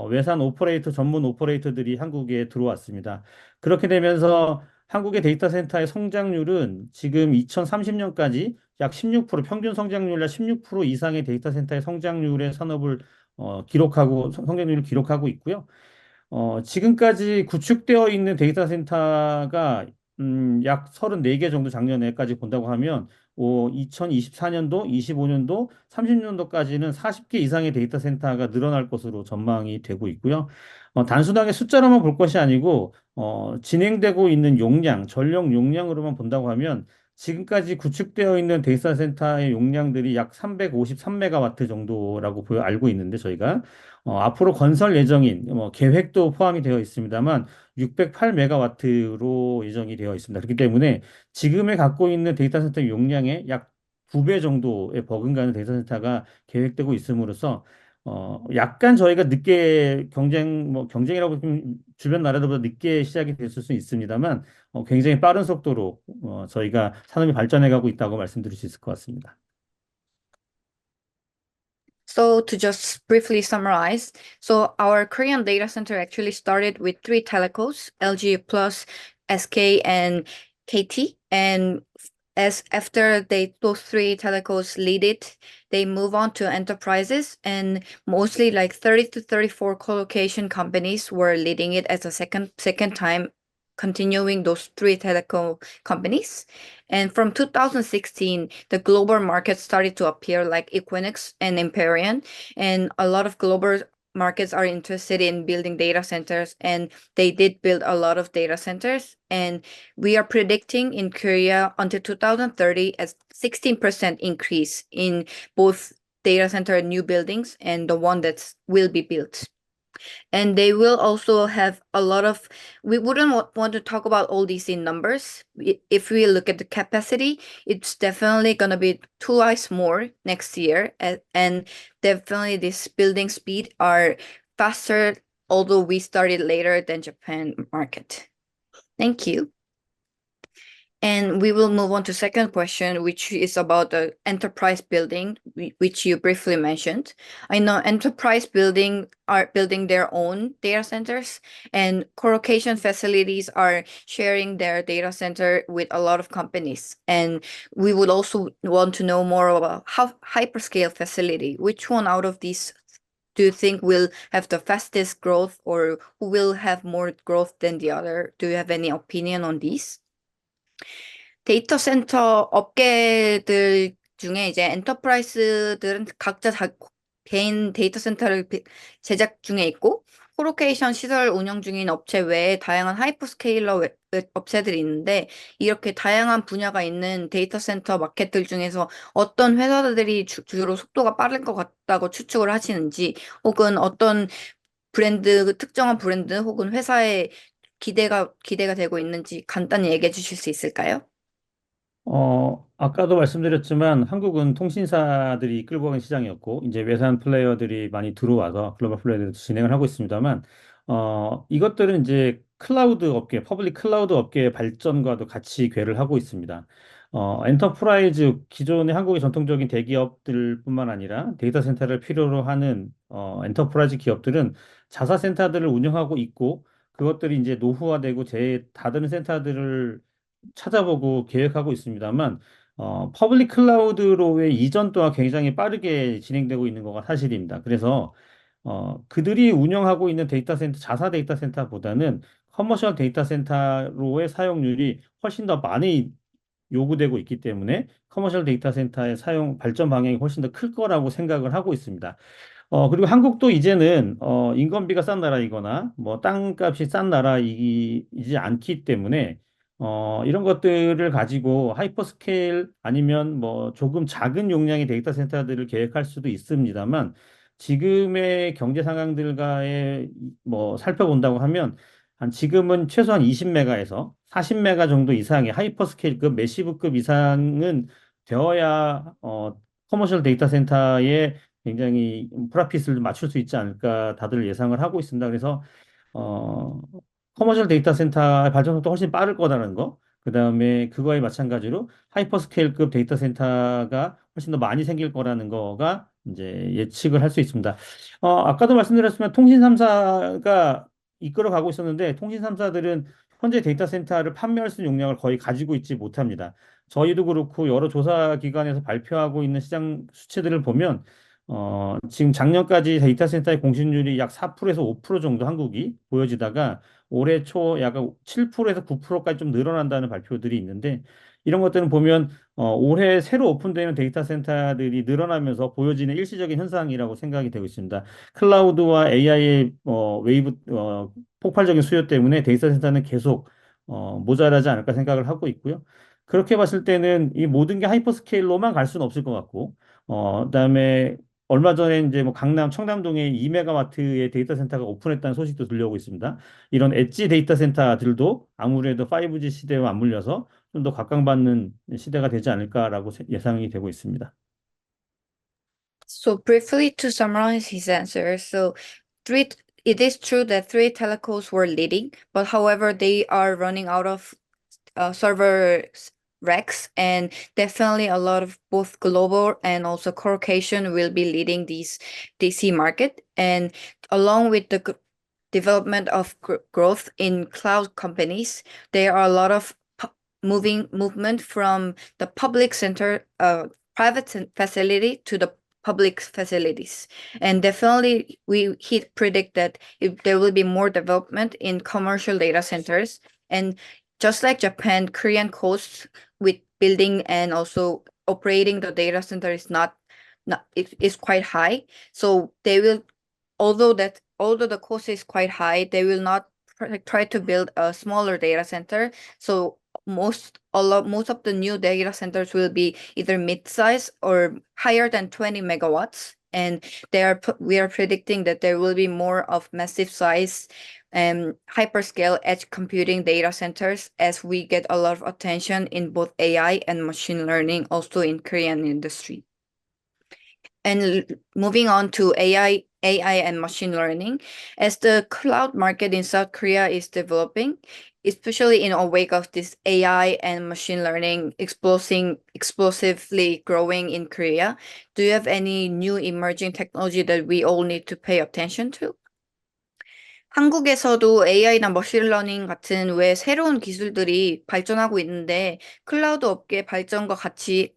외산 오퍼레이터 전문 오퍼레이터들이 한국에 들어왔습니다. 그렇게 되면서 한국의 데이터 센터의 성장률은 지금 2030년까지 약 16%, 평균 성장률 약 16% 이상의 데이터 센터의 성장률의 산업을 성장률을 기록하고 있고요. 지금까지 구축되어 있는 데이터 센터가 약 34개 정도 작년에까지 본다고 하면 2024년도, 25년도, 30년도까지는 40개 이상의 데이터 센터가 늘어날 것으로 전망이 되고 있고요. 단순하게 숫자로만 볼 것이 아니고 진행되고 있는 용량, 전력 용량으로만 본다고 하면 지금까지 구축되어 있는 데이터 센터의 용량들이 약 353메가와트 정도라고 알고 있는데 저희가 앞으로 건설 예정인 계획도 포함이 되어 있습니다만 608메가와트로 예정이 되어 있습니다. 그렇기 때문에 지금에 갖고 있는 데이터 센터 용량의 약 2배 정도의 버금가는 데이터 센터가 계획되고 있음으로써 약간 저희가 늦게 경쟁이라고 좀 주변 나라들보다 늦게 시작이 됐을 수 있습니다만 굉장히 빠른 속도로 저희가 산업이 발전해 가고 있다고 말씀드릴 수 있을 것 같습니다. So to just briefly summarize, so our Korean data center actually started with three telcos, LG Plus, SK, and KT. And as after those three telcos lead it, they move on to enterprises, and mostly like 30 to 34 colocation companies were leading it as a second time, continuing those three telecom companies. And from 2016, the global markets started to appear like Equinix and Empyrean, and a lot of global markets are interested in building data centers, and they did build a lot of data centers. And we are predicting in Korea until 2030 as 16% increase in both data center new buildings and the one that will be built. And they will also have a lot of, we wouldn't want to talk about all these in numbers. If we look at the capacity, it's definitely going to be twice more next year. And definitely this building speed are faster, although we started later than Japan market. Thank you. And we will move on to second question, which is about the enterprise building, which you briefly mentioned. I know enterprise building are building their own data centers, and colocation facilities are sharing their data center with a lot of companies. And we would also want to know more about how hyperscale facility, which one out of these do you think will have the fastest growth, or who will have more growth than the other? Do you have any opinion on these? 데이터 센터 업계들 중에 이제 엔터프라이즈들은 각자 개인 데이터 센터를 제작 중에 있고, 콜로케이션 시설 운영 중인 업체 외에 다양한 하이퍼스케일러 업체들이 있는데, 이렇게 다양한 분야가 있는 데이터 센터 마켓들 중에서 어떤 회사들이 주로 속도가 빠를 것 같다고 추측을 하시는지, 혹은 어떤 특정한 브랜드 혹은 회사에 기대가 되고 있는지 간단히 얘기해 주실 수 있을까요? 아까도 말씀드렸지만 한국은 통신사들이 끌고 가는 시장이었고, 이제 외산 플레이어들이 많이 들어와서 글로벌 플레이어들이 진행을 하고 있습니다만, 이것들은 이제 클라우드 업계, 퍼블릭 클라우드 업계의 발전과도 같이 궤를 하고 있습니다. 엔터프라이즈, 기존의 한국의 전통적인 대기업들뿐만 아니라 데이터 센터를 필요로 하는 엔터프라이즈 기업들은 자사 센터들을 운영하고 있고, 그것들이 이제 노후화되고 다른 센터들을 찾아보고 계획하고 있습니다만, 퍼블릭 클라우드로의 이전 또한 굉장히 빠르게 진행되고 있는 거가 사실입니다. 그래서 그들이 운영하고 있는 데이터 센터, 자사 데이터 센터보다는 커머셜 데이터 센터로의 사용률이 훨씬 더 많이 요구되고 있기 때문에 커머셜 데이터 센터의 사용 발전 방향이 훨씬 더 클 거라고 생각을 하고 있습니다. 그리고 한국도 이제는 인건비가 싼 나라이거나 뭐 땅값이 싼 나라이지 않기 때문에 이런 것들을 가지고 하이퍼스케일 아니면 뭐 조금 작은 용량의 데이터 센터들을 계획할 수도 있습니다만, 지금의 경제 상황들과의 뭐 살펴본다고 하면 지금은 최소한 20메가에서 40메가 정도 이상의 하이퍼스케일급 매시브급 이상은 되어야 커머셜 데이터 센터에 굉장히 프라핏을 맞출 수 있지 않을까 다들 예상을 하고 있습니다. 그래서 어, 커머셜 데이터 센터의 발전 속도가 훨씬 빠를 거라는 거, 그 다음에 그거에 마찬가지로 하이퍼스케일급 데이터 센터가 훨씬 더 많이 생길 거라는 거가 이제 예측을 할 수 있습니다. 아까도 말씀드렸지만 통신 3사가 이끌어 가고 있었는데, 통신 3사들은 현재 데이터 센터를 판매할 수 있는 용량을 거의 가지고 있지 못합니다. 저희도 그렇고 여러 조사 기관에서 발표하고 있는 시장 수치들을 보면 지금 작년까지 데이터 센터의 공신률이 약 4%에서 5% 정도 한국이 보여지다가 올해 초 약 7%에서 9%까지 좀 늘어난다는 발표들이 있는데, 이런 것들은 보면 올해 새로 오픈되는 데이터 센터들이 늘어나면서 보여지는 일시적인 현상이라고 생각이 되고 있습니다. 클라우드와 AI의 웨이브 폭발적인 수요 때문에 데이터 센터는 계속 모자라지 않을까 생각을 하고 있고요. 그렇게 봤을 때는 이 모든 게 하이퍼스케일로만 갈 수는 없을 것 같고, 그다음에 얼마 전에 이제 뭐 강남 청담동에 2메가와트의 데이터 센터가 오픈했다는 소식도 들려오고 있습니다. 이런 엣지 데이터 센터들도 아무래도 5G 시대와 맞물려서 좀 더 각광받는 시대가 되지 않을까라고 예상이 되고 있습니다. So briefly to summarize his answer, three it is true that three telcos were leading, but however they are running out of server racks, and definitely a lot of both global and also colocation will be leading these DC market, and along with the development of growth in cloud companies, there are a lot of movement from the public center, private facility to the public facilities. And definitely he predict that there will be more development in commercial data centers. And just like Japan, Korean costs with building and also operating the data center is not it is quite high. So they will, although the cost is quite high, they will not try to build a smaller data center. So most of the new data centers will be either mid-size or higher than 20 megawatts. And we are predicting that there will be more of massive size and hyperscale edge computing data centers as we get a lot of attention in both AI and machine learning, also in Korean industry. And moving on to AI and machine learning, as the cloud market in South Korea is developing, especially in a wake of this AI and machine learning explosively growing in Korea, do you have any new emerging technology that we all need to pay attention to? 한국에서도 AI나 머신러닝 같은 외 새로운 기술들이 발전하고 있는데 클라우드 업계 발전과 같이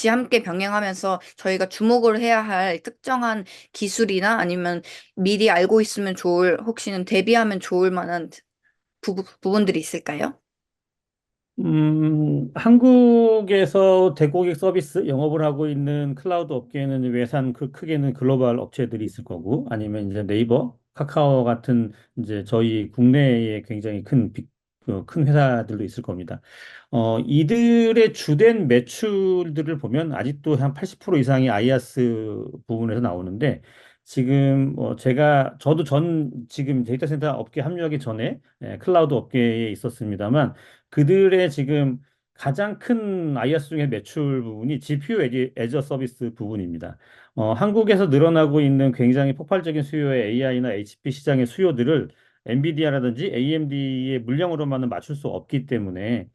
함께 병행하면서 저희가 주목을 해야 할 특정한 기술이나 아니면 미리 알고 있으면 혹시는 대비하면 좋을 만한 부분들이 있을까요? 한국에서 대고객 서비스 영업을 하고 있는 클라우드 업계는 외산 크게는 글로벌 업체들이 있을 거고, 아니면 이제 네이버, 카카오 같은 이제 저희 국내에 굉장히 큰 회사들도 있을 겁니다. 이들의 주된 매출들을 보면 아직도 한 80% 이상이 IaaS 부분에서 나오는데, 지금 저도 지금 데이터 센터 업계 합류하기 전에 클라우드 업계에 있었습니다만, 그들의 지금 가장 큰 IaaS 중에 매출 부분이 GPU 애저 서비스 부분입니다. 한국에서 늘어나고 있는 굉장히 폭발적인 수요의 AI나 HP 시장의 수요들을 엔비디아라든지 AMD의 물량으로만은 맞출 수 없기 때문에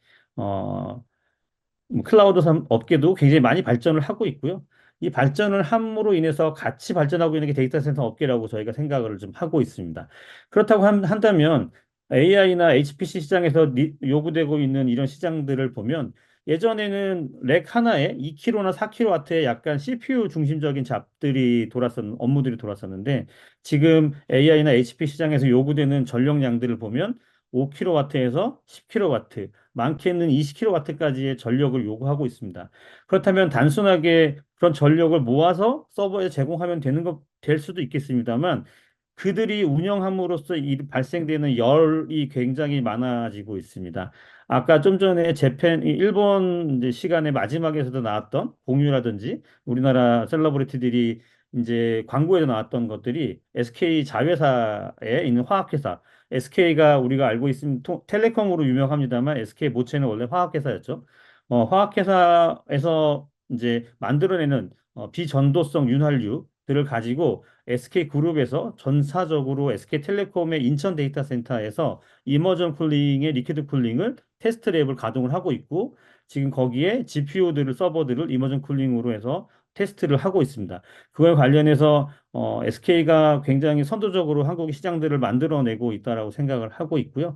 클라우드 업계도 굉장히 많이 발전을 하고 있고요. 이 발전을 함으로 인해서 같이 발전하고 있는 게 데이터 센터 업계라고 저희가 생각을 좀 하고 있습니다. 그렇다고 한다면 AI나 HPC 시장에서 요구되고 있는 이런 시장들을 보면 예전에는 렉 하나에 2kW나 4kW의 약간 CPU 중심적인 업무들이 돌았었는데 지금 AI나 HP 시장에서 요구되는 전력량들을 보면 5kW에서 10kW, 많게는 20kW까지의 전력을 요구하고 있습니다. 그렇다면 단순하게 그런 전력을 모아서 서버에 제공하면 될 수도 있겠습니다만 그들이 운영함으로써 발생되는 열이 굉장히 많아지고 있습니다. 아까 좀 전에 일본 이제 시간의 마지막에서도 나왔던 공유라든지 우리나라 셀러브리티들이 이제 광고에도 나왔던 것들이 SK 자회사에 있는 화학회사, SK가 우리가 알고 있으면 텔레콤으로 유명합니다만 SK 모체는 원래 화학회사였죠. 화학회사에서 이제 만들어내는 비전도성 윤활유들을 가지고 SK그룹에서 전사적으로 SK텔레콤의 인천 데이터 센터에서 이머전 쿨링의 리퀴드 쿨링을 테스트 랩을 가동을 하고 있고 지금 거기에 서버들을 이머전 쿨링으로 해서 테스트를 하고 있습니다. 그거에 관련해서 SK가 굉장히 선도적으로 한국 시장들을 만들어내고 있다라고 생각을 하고 있고요.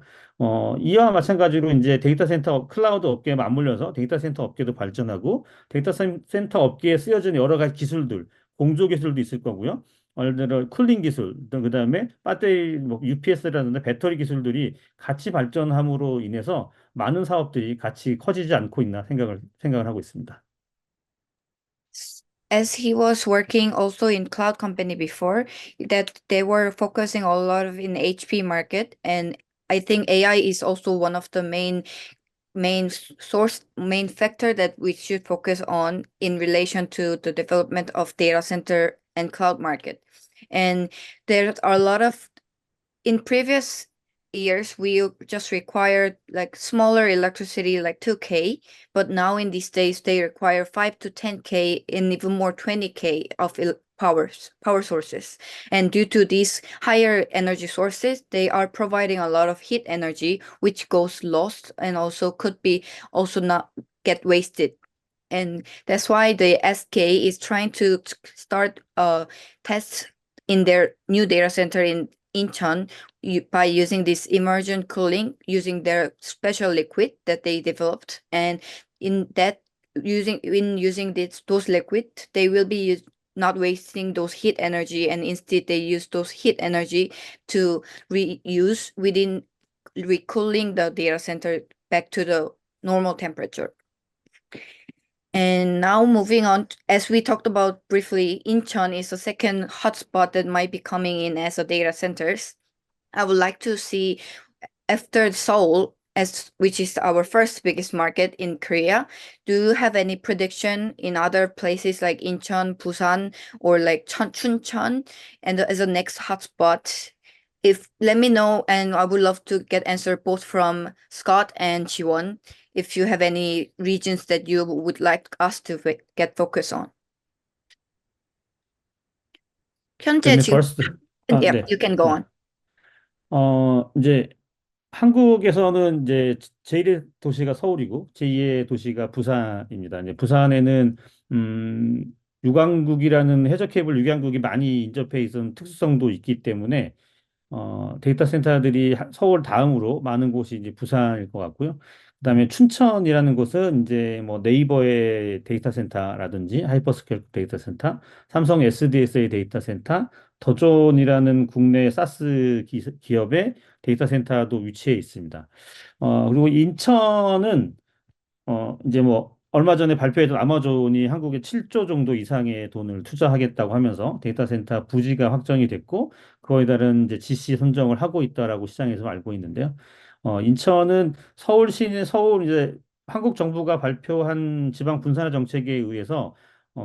이와 마찬가지로 이제 데이터 센터 클라우드 업계에 맞물려서 데이터 센터 업계도 발전하고 데이터 센터 업계에 쓰여진 여러 가지 기술들, 공조 기술도 있을 거고요. 예를 들어 쿨링 기술, 또 그다음에 배터리 뭐 UPS라든가 배터리 기술들이 같이 발전함으로 인해서 많은 사업들이 같이 커지지 않고 있나 생각을 하고 있습니다. As he was working also in cloud company before, that they were focusing a lot of in HP market, and I think AI is also one of the main factor that we should focus on in relation to the development of data center and cloud market. And there are a lot of in previous years we just required like smaller electricity like 2K, but now in these days they require 5 to 10K and even more 20K of power sources. And due to these higher energy sources, they are providing a lot of heat energy which goes lost and also could be also not get wasted. And that's why the SK is trying to start tests in their new data center in Incheon by using this immersion cooling, using their special liquid that they developed, and in that using those liquid, they will be not wasting those heat energy, and instead they use those heat energy to reuse within recooling the data center back to the normal temperature. And now moving on, as we talked about briefly, Incheon is the second hotspot that might be coming in as a data centers. I would like to see after Seoul, as which is our first biggest market in Korea. Do you have any prediction in other places like Incheon, Busan, or like Chuncheon, and as a next hotspot? If let me know, and I would love to get answer both from Scott and Jiwon. If you have any regions that you would like us to get focus on. Let 현재 me 지금, first. yeah, 네. you can go on. 이제 한국에서는 이제 제1의 도시가 서울이고 제2의 도시가 부산입니다. 이제 부산에는 유광국이라는 해저 케이블 유광국이 많이 인접해 있는 특수성도 있기 때문에 데이터 센터들이 서울 다음으로 많은 곳이 이제 부산일 것 같고요. 그다음에 춘천이라는 곳은 이제 뭐 네이버의 데이터 센터라든지 하이퍼스케일 데이터 센터, 삼성 SDS의 데이터 센터, 더존이라는 국내 사스 기업의 데이터 센터도 위치해 있습니다. 그리고 인천은 이제 뭐 얼마 전에 발표했던 아마존이 한국에 7조 정도 이상의 돈을 투자하겠다고 하면서 데이터 센터 부지가 확정이 됐고 그거에 따른 이제 GC 선정을 하고 있다라고 시장에서 알고 있는데요. 인천은 서울시는 서울 이제 한국 정부가 발표한 지방 분산화 정책에 의해서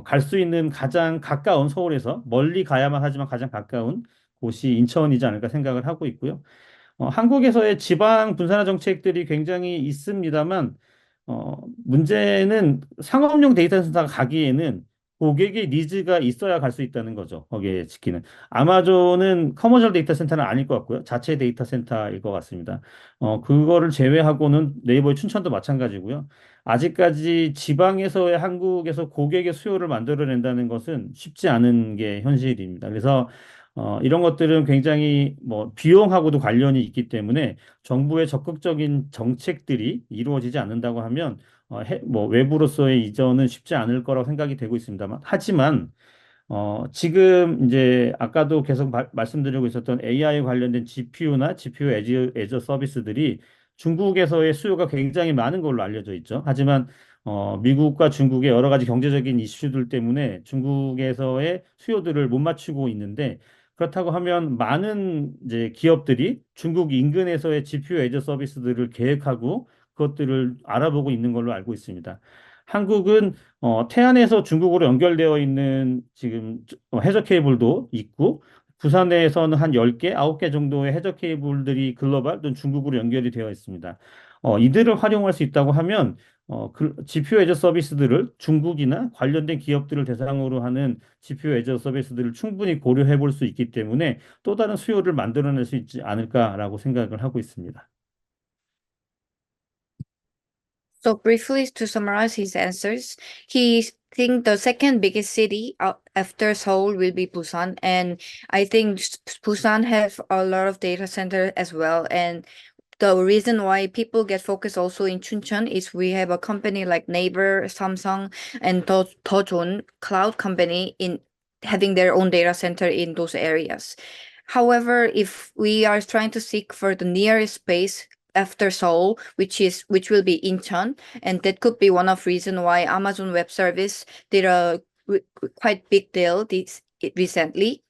갈 수 있는 가장 가까운 서울에서 멀리 가야만 하지만 가장 가까운 곳이 인천이지 않을까 생각을 하고 있고요. 한국에서의 지방 분산화 정책들이 굉장히 있습니다만, 문제는 상업용 데이터 센터가 가기에는 고객의 니즈가 있어야 갈 수 있다는 거죠. 거기에 지키는. 아마존은 커머셜 데이터 센터는 아닐 것 같고요. 자체 데이터 센터일 것 같습니다. 그거를 제외하고는 네이버의 춘천도 마찬가지고요. 아직까지 지방에서의 한국에서 고객의 수요를 만들어낸다는 것은 쉽지 않은 게 현실입니다. 그래서 이런 것들은 굉장히 뭐 비용하고도 관련이 있기 때문에 정부의 적극적인 정책들이 이루어지지 않는다고 하면 뭐 외부로서의 이전은 쉽지 않을 거라고 생각이 되고 있습니다만 하지만 지금 이제 아까도 계속 말씀드리고 있었던 AI 관련된 GPU나 GPU 애저 서비스들이 중국에서의 수요가 굉장히 많은 걸로 알려져 있죠. 하지만 미국과 중국의 여러 가지 경제적인 이슈들 때문에 중국에서의 수요들을 못 맞추고 있는데 그렇다고 하면 많은 이제 기업들이 중국 인근에서의 GPU 애저 서비스들을 계획하고 그것들을 알아보고 있는 걸로 알고 있습니다. 한국은 태안에서 중국으로 연결되어 있는 지금 해저 케이블도 있고 부산에서는 한 10개, 9개 정도의 해저 케이블들이 글로벌 또는 중국으로 연결이 되어 있습니다. 이들을 활용할 수 있다고 하면 GPU 애저 서비스들을 중국이나 관련된 기업들을 대상으로 하는 GPU 애저 서비스들을 충분히 고려해 볼 수 있기 때문에 또 다른 수요를 만들어낼 수 있지 않을까라고 생각을 하고 있습니다. So briefly to summarize his answers, he think the second biggest city after Seoul will be Busan, and I think Busan have a lot of data center as well. And the reason why people get focused also in Chuncheon is we have a company like Naver, Samsung, and Dojun Cloud company in having their own data center in those areas. However, if we are trying to seek for the nearest space after Seoul, which will be Incheon, and that could be one of reason why Amazon Web Service did a quite big deal recently.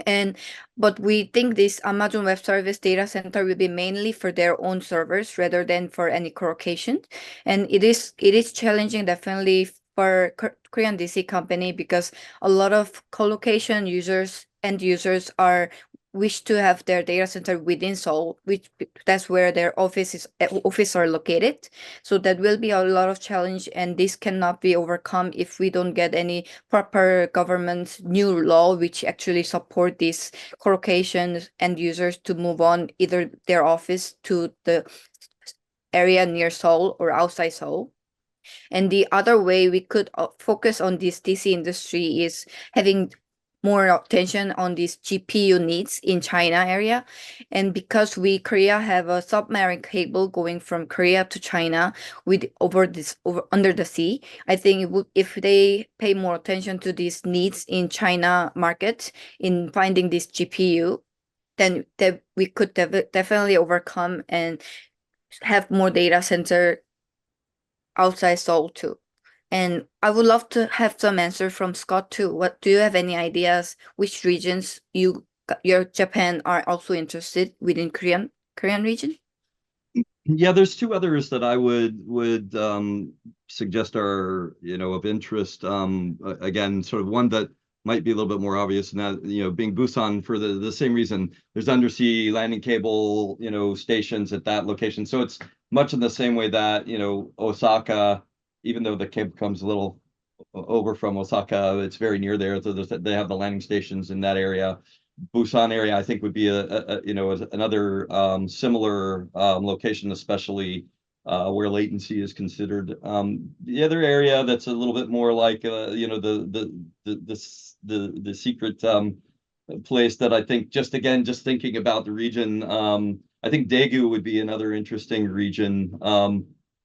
And but we think this Amazon Web Service data center will be mainly for their own servers rather than for any co-location. And it is challenging definitely for Korean DC company because a lot of co-location users and users are wish to have their data center within Seoul, which that's where their office are located. So that will be a lot of challenge, and this cannot be overcome if we don't get any proper government new law which actually support these co-locations and users to move on either their office to the area near Seoul or outside Seoul. And the other way we could focus on this DC industry is having more attention on these GPU needs in China area. And because Korea have a submarine cable going from Korea to China over under the sea, I think if they pay more attention to these needs in China market in finding this GPU, then we could definitely overcome and have more data center outside Seoul too. And I would love to have some answer from Scott too. What do you have any ideas which regions your Japan are also interested within Korean region? Yeah, there's two others that I would suggest are, of interest. Again, sort of one that might be a little bit more obvious, and that, being Busan for the same reason. There's undersea landing cable, stations at that location. So it's much in the same way that, Osaka, even though the cable comes a little over from Osaka, it's very near there. So they have the landing stations in that area. Busan area, I think, would be another similar location, especially where latency is considered. The other area that's a little bit more like the secret place that I think just thinking about the region, I think Daegu would be another interesting region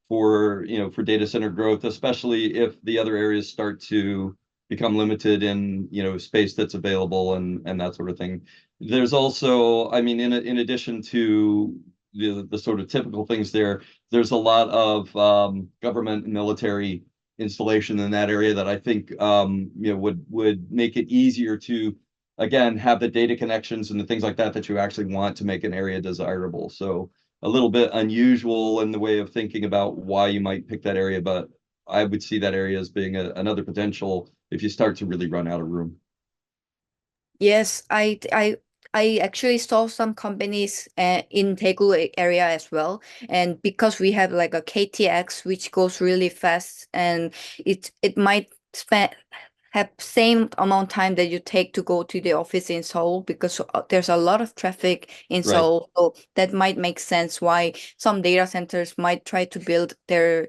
for data center growth, especially if the other areas start to become limited in space that's available and that sort of thing. There's also, I mean, in addition to the sort of typical things there's a lot of government and military installation in that area that I think would make it easier to again have the data connections and the things like that you actually want to make an area desirable. So a little bit unusual in the way of thinking about why you might pick that area, but I would see that area as being another potential if you start to really run out of room. Yes, I actually saw some companies in Daegu area as well, and because we have like a KTX which goes really fast, and it might have same amount time that you take to go to the office in Seoul because there's a lot of traffic in Right. Seoul, so that might make sense why some data centers might try to build their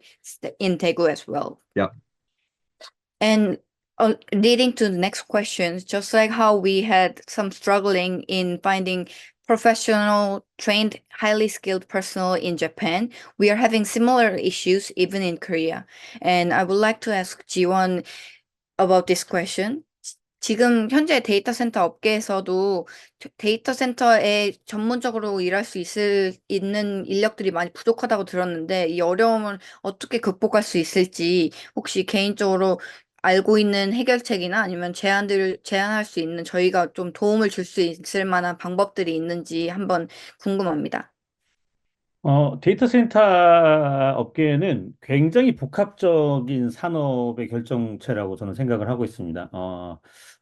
in Daegu as well. Yeah. And leading to the next question, just like how we had some struggling in finding professional, trained, highly skilled personnel in Japan, we are having similar issues even in Korea. And I would like to ask Jiwon about this question. 지금 현재 데이터 센터 업계에서도 데이터 센터에 전문적으로 일할 수 있는 인력들이 많이 부족하다고 들었는데 이 어려움을 어떻게 극복할 수 있을지 혹시 개인적으로 알고 있는 해결책이나 아니면 제안할 수 있는 저희가 좀 도움을 줄 수 있을 만한 방법들이 있는지 한번 궁금합니다. 데이터 센터 업계는 굉장히 복합적인 산업의 결정체라고 저는 생각을 하고 있습니다.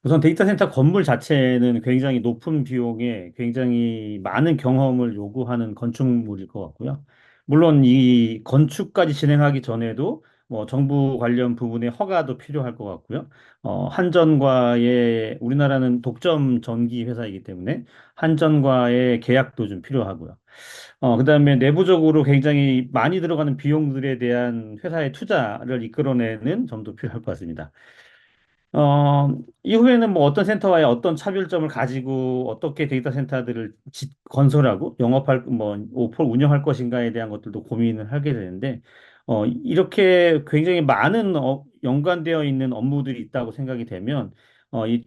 우선 데이터 센터 건물 자체는 굉장히 높은 비용에 굉장히 많은 경험을 요구하는 건축물일 것 같고요. 물론 이 건축까지 진행하기 전에도 뭐 정부 관련 부분의 허가도 필요할 것 같고요. 우리나라는 독점 전기 회사이기 때문에 한전과의 계약도 좀 필요하고요. 그다음에 내부적으로 굉장히 많이 들어가는 비용들에 대한 회사의 투자를 이끌어내는 점도 필요할 것 같습니다. 이후에는 뭐 어떤 센터와의 어떤 차별점을 가지고 어떻게 데이터 센터들을 건설하고 운영할 것인가에 대한 것들도 고민을 하게 되는데, 이렇게 굉장히 많은 연관되어 있는 업무들이 있다고 생각이 되면,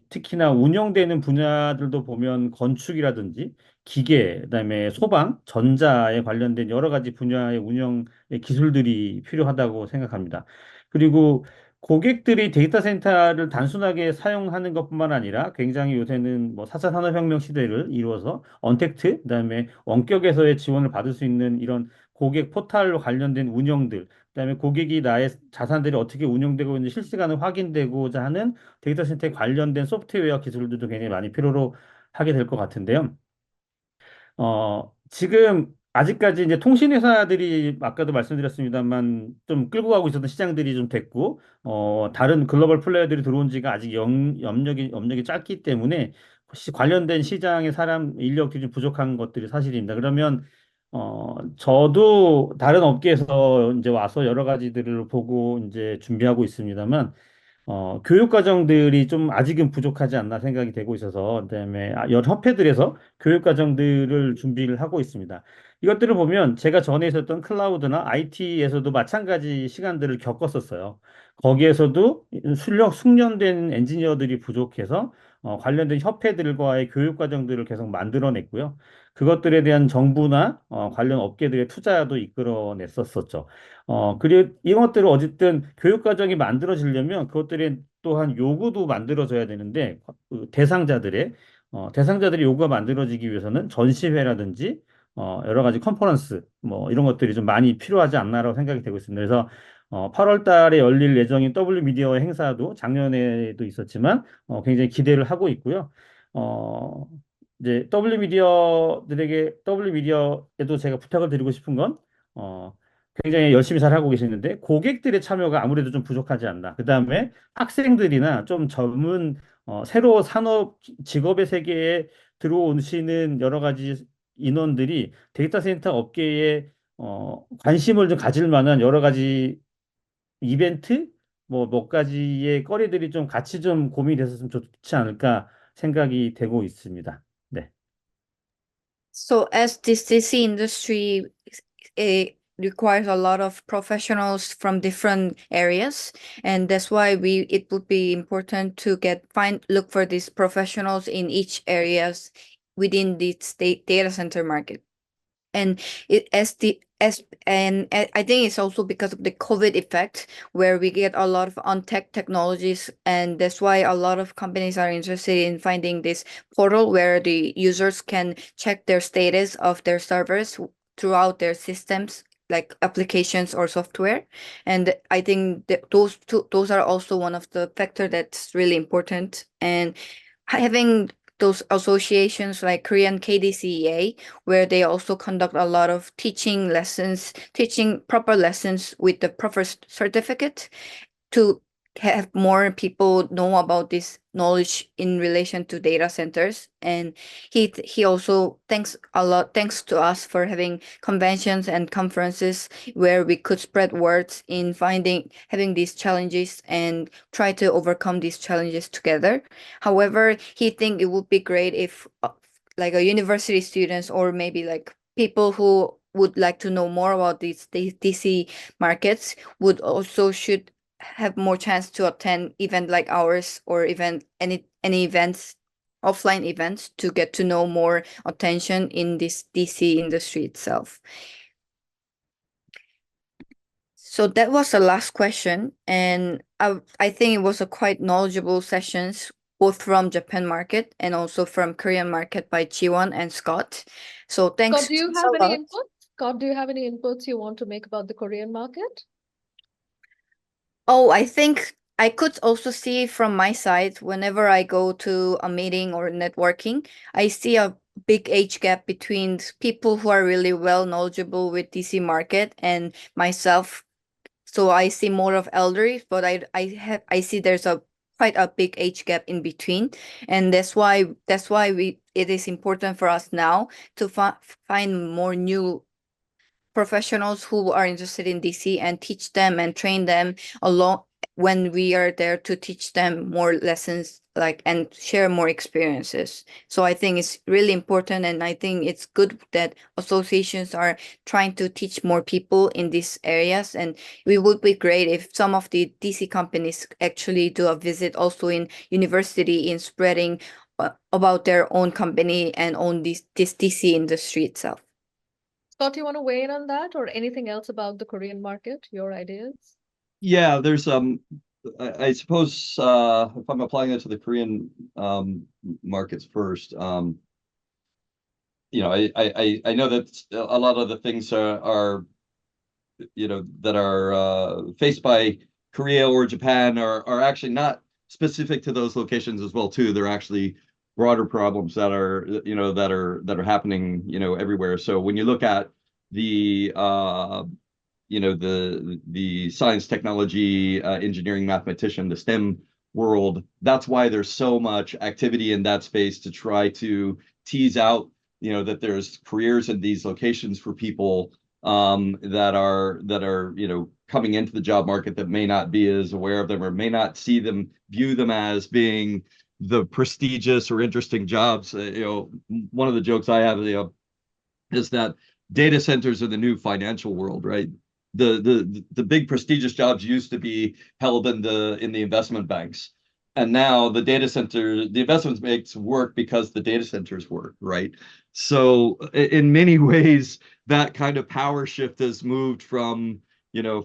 특히나 운영되는 분야들도 보면 건축이라든지 기계, 그다음에 소방, 전자에 관련된 여러 가지 분야의 운영의 기술들이 필요하다고 생각합니다. 그리고 고객들이 데이터 센터를 단순하게 사용하는 것뿐만 아니라 굉장히 요새는 뭐 4차 산업혁명 시대를 이루어서 언택트, 그다음에 원격에서의 지원을 받을 수 있는 이런 고객 포털로 관련된 운영들, 그다음에 고객이 나의 자산들이 어떻게 운영되고 있는지 실시간으로 확인되고자 하는 데이터 센터에 관련된 소프트웨어 기술들도 굉장히 많이 필요로 하게 될 것 같은데요. 지금 아직까지 이제 통신회사들이 아까도 말씀드렸습니다만 좀 끌고 가고 있었던 시장들이 좀 됐고, 다른 글로벌 플레이어들이 들어온 지가 아직 염력이 짧기 때문에 관련된 시장의 사람 인력들이 좀 부족한 것들이 사실입니다. 그러면 저도 다른 업계에서 이제 와서 여러 가지들을 보고 이제 준비하고 있습니다만, 교육 과정들이 좀 아직은 부족하지 않나 생각이 되고 있어서, 그다음에 여러 협회들에서 교육 과정들을 준비를 하고 있습니다. 이것들을 보면 제가 전에 있었던 클라우드나 IT에서도 마찬가지 시간들을 겪었었어요. 거기에서도 숙련된 엔지니어들이 부족해서 관련된 협회들과의 교육 과정들을 계속 만들어냈고요. 그것들에 대한 정부나 관련 업계들의 투자도 이끌어냈었었죠. 그리고 이것들을 어쨌든 교육 과정이 만들어지려면 그것들이 또한 요구도 만들어져야 되는데 대상자들의 요구가 만들어지기 위해서는 전시회라든지 여러 가지 컨퍼런스 뭐 이런 것들이 좀 많이 필요하지 않나라고 생각이 되고 있습니다. 그래서 8월 달에 열릴 예정인 W 미디어 행사도 작년에도 있었지만 굉장히 기대를 하고 있고요. 어, 이제 W 미디어에도 제가 부탁을 드리고 싶은 건 어, 굉장히 열심히 잘 하고 계시는데 고객들의 참여가 아무래도 좀 부족하지 않나. 그다음에 학생들이나 좀 젊은 새로 산업 직업의 세계에 들어오시는 여러 가지 인원들이 데이터 센터 업계에 관심을 좀 가질 만한 여러 가지 이벤트 뭐 몇 가지의 거리들이 좀 같이 좀 고민이 됐었으면 좋지 않을까 생각이 되고 있습니다. 네. So as this DC industry it requires a lot of professionals from different areas, and that's why it would be important to look for these professionals in each areas within the state data center market. And it as the as and I think it's also because of the COVID effect where we get a lot of on-tech technologies, and that's why a lot of companies are interested in finding this portal where the users can check their status of their servers throughout their systems like applications or software. And I think that those are also one of the factor that's really important. And having those associations like Korean KDCEA, where they also conduct a lot of teaching proper lessons with the proper certificate to have more people know about this knowledge in relation to data centers. And he also thanks to us for having conventions and conferences where we could spread words in having these challenges and try to overcome these challenges together. However, he think it would be great if like a university students or maybe like people who would like to know more about these DC markets would also should have more chance to attend event like ours or even any events, offline events, to get to know more attention in this DC industry itself. So that was the last question, and I think it was a quite knowledgeable sessions both from Japan market and also from Korean market by Jiwon and Scott. So thanks. Scott, do you thanks have a any lot. inputs? Scott, do you have any inputs you want to make about the Korean market? Oh, I think I could also see from my side whenever I go to a meeting or networking, I see a big age gap between people who are really well knowledgeable with DC market and myself. So I see more of elderly, but I see there's a quite a big age gap in between, and that's why it is important for us now to find more new professionals who are interested in DC and teach them and train them along when we are there to teach them more lessons, like, and share more experiences. So I think it's really important, and I think it's good that associations are trying to teach more people in these areas. And it would be great if some of the DC companies actually do a visit also in university in spreading about their own company and own this DC industry itself. Scott, you want to weigh in on that or anything else about the Korean market, your ideas? Yeah, there's I suppose if I'm applying it to the Korean markets first, I know that a lot of the things are that are faced by Korea or Japan are actually not specific to those locations as well too. They're actually broader problems that are that are happening everywhere. So when you look at the the science, technology, engineering, mathematician, the STEM world, that's why there's so much activity in that space to try to tease out that there's careers in these locations for people that are coming into the job market that may not be as aware of them or may not view them as being the prestigious or interesting jobs. One of the jokes I have is that data centers are the new financial world, right? The big prestigious jobs used to be held in the investment banks, and now the investment banks work because the data centers work, right? So in many ways, that kind of power shift has moved from the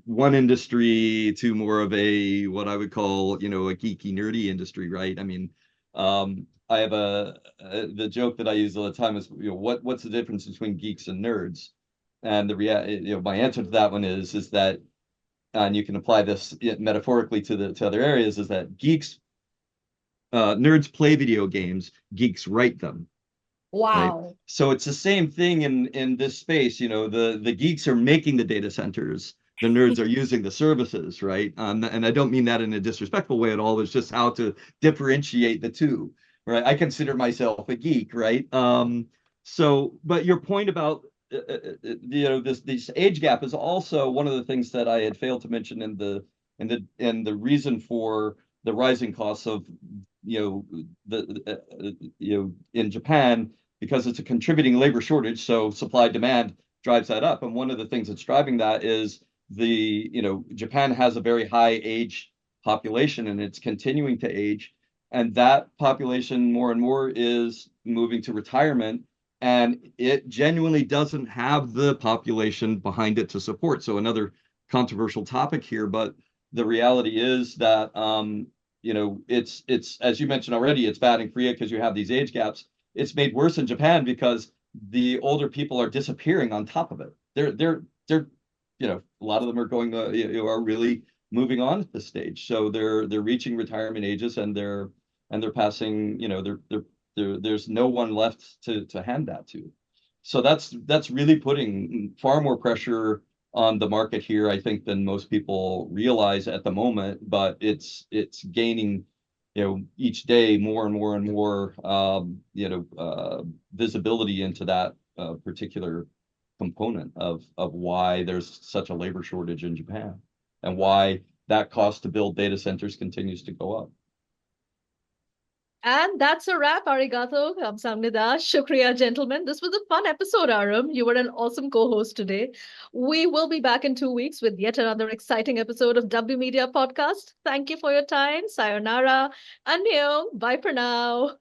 one industry to more of a what I would call a geeky nerdy industry, right? I mean, I have the joke that I use all the time is what's the difference between geeks and nerds? And my answer to that one is that, and you can apply this metaphorically to other areas, is that nerds play video games, geeks write them. Right? Wow. So it's the same thing in this space. The geeks are making the data centers, the nerds are using the services, right? And I don't mean that in a disrespectful way at all. It's just how to differentiate the two, right? I consider myself a geek, right? But your point about this age gap is also one of the things that I had failed to mention in the reason for the rising costs of in Japan, because it's a contributing labor shortage, so supply demand drives that up. And one of the things that's driving that is Japan has a very high age population and it's continuing to age, and that population more and more is moving to retirement, and it genuinely doesn't have the population behind it to support. So another controversial topic here, but the reality is that it's as you mentioned already, it's bad in Korea because you have these age gaps. It's made worse in Japan because the older people are disappearing on top of it. They're a lot of them are going are really moving on at this stage. So they're reaching retirement ages, and they're passing, there's no one left to hand that to. So that's really putting far more pressure on the market here, I think, than most people realize at the moment. But it's gaining, each day more and more and more, visibility into that particular component of why there's such a labor shortage in Japan, and why that cost to build data centers continues to go up. And that's a wrap. Arigato, kamsamnida, shukriya, gentlemen. This was a fun episode, Aram. You were an awesome co-host today. We will be back in 2 weeks with yet another exciting episode of W Media Podcast. Thank you for your time. Sayonara. Annyeong. Bye for now.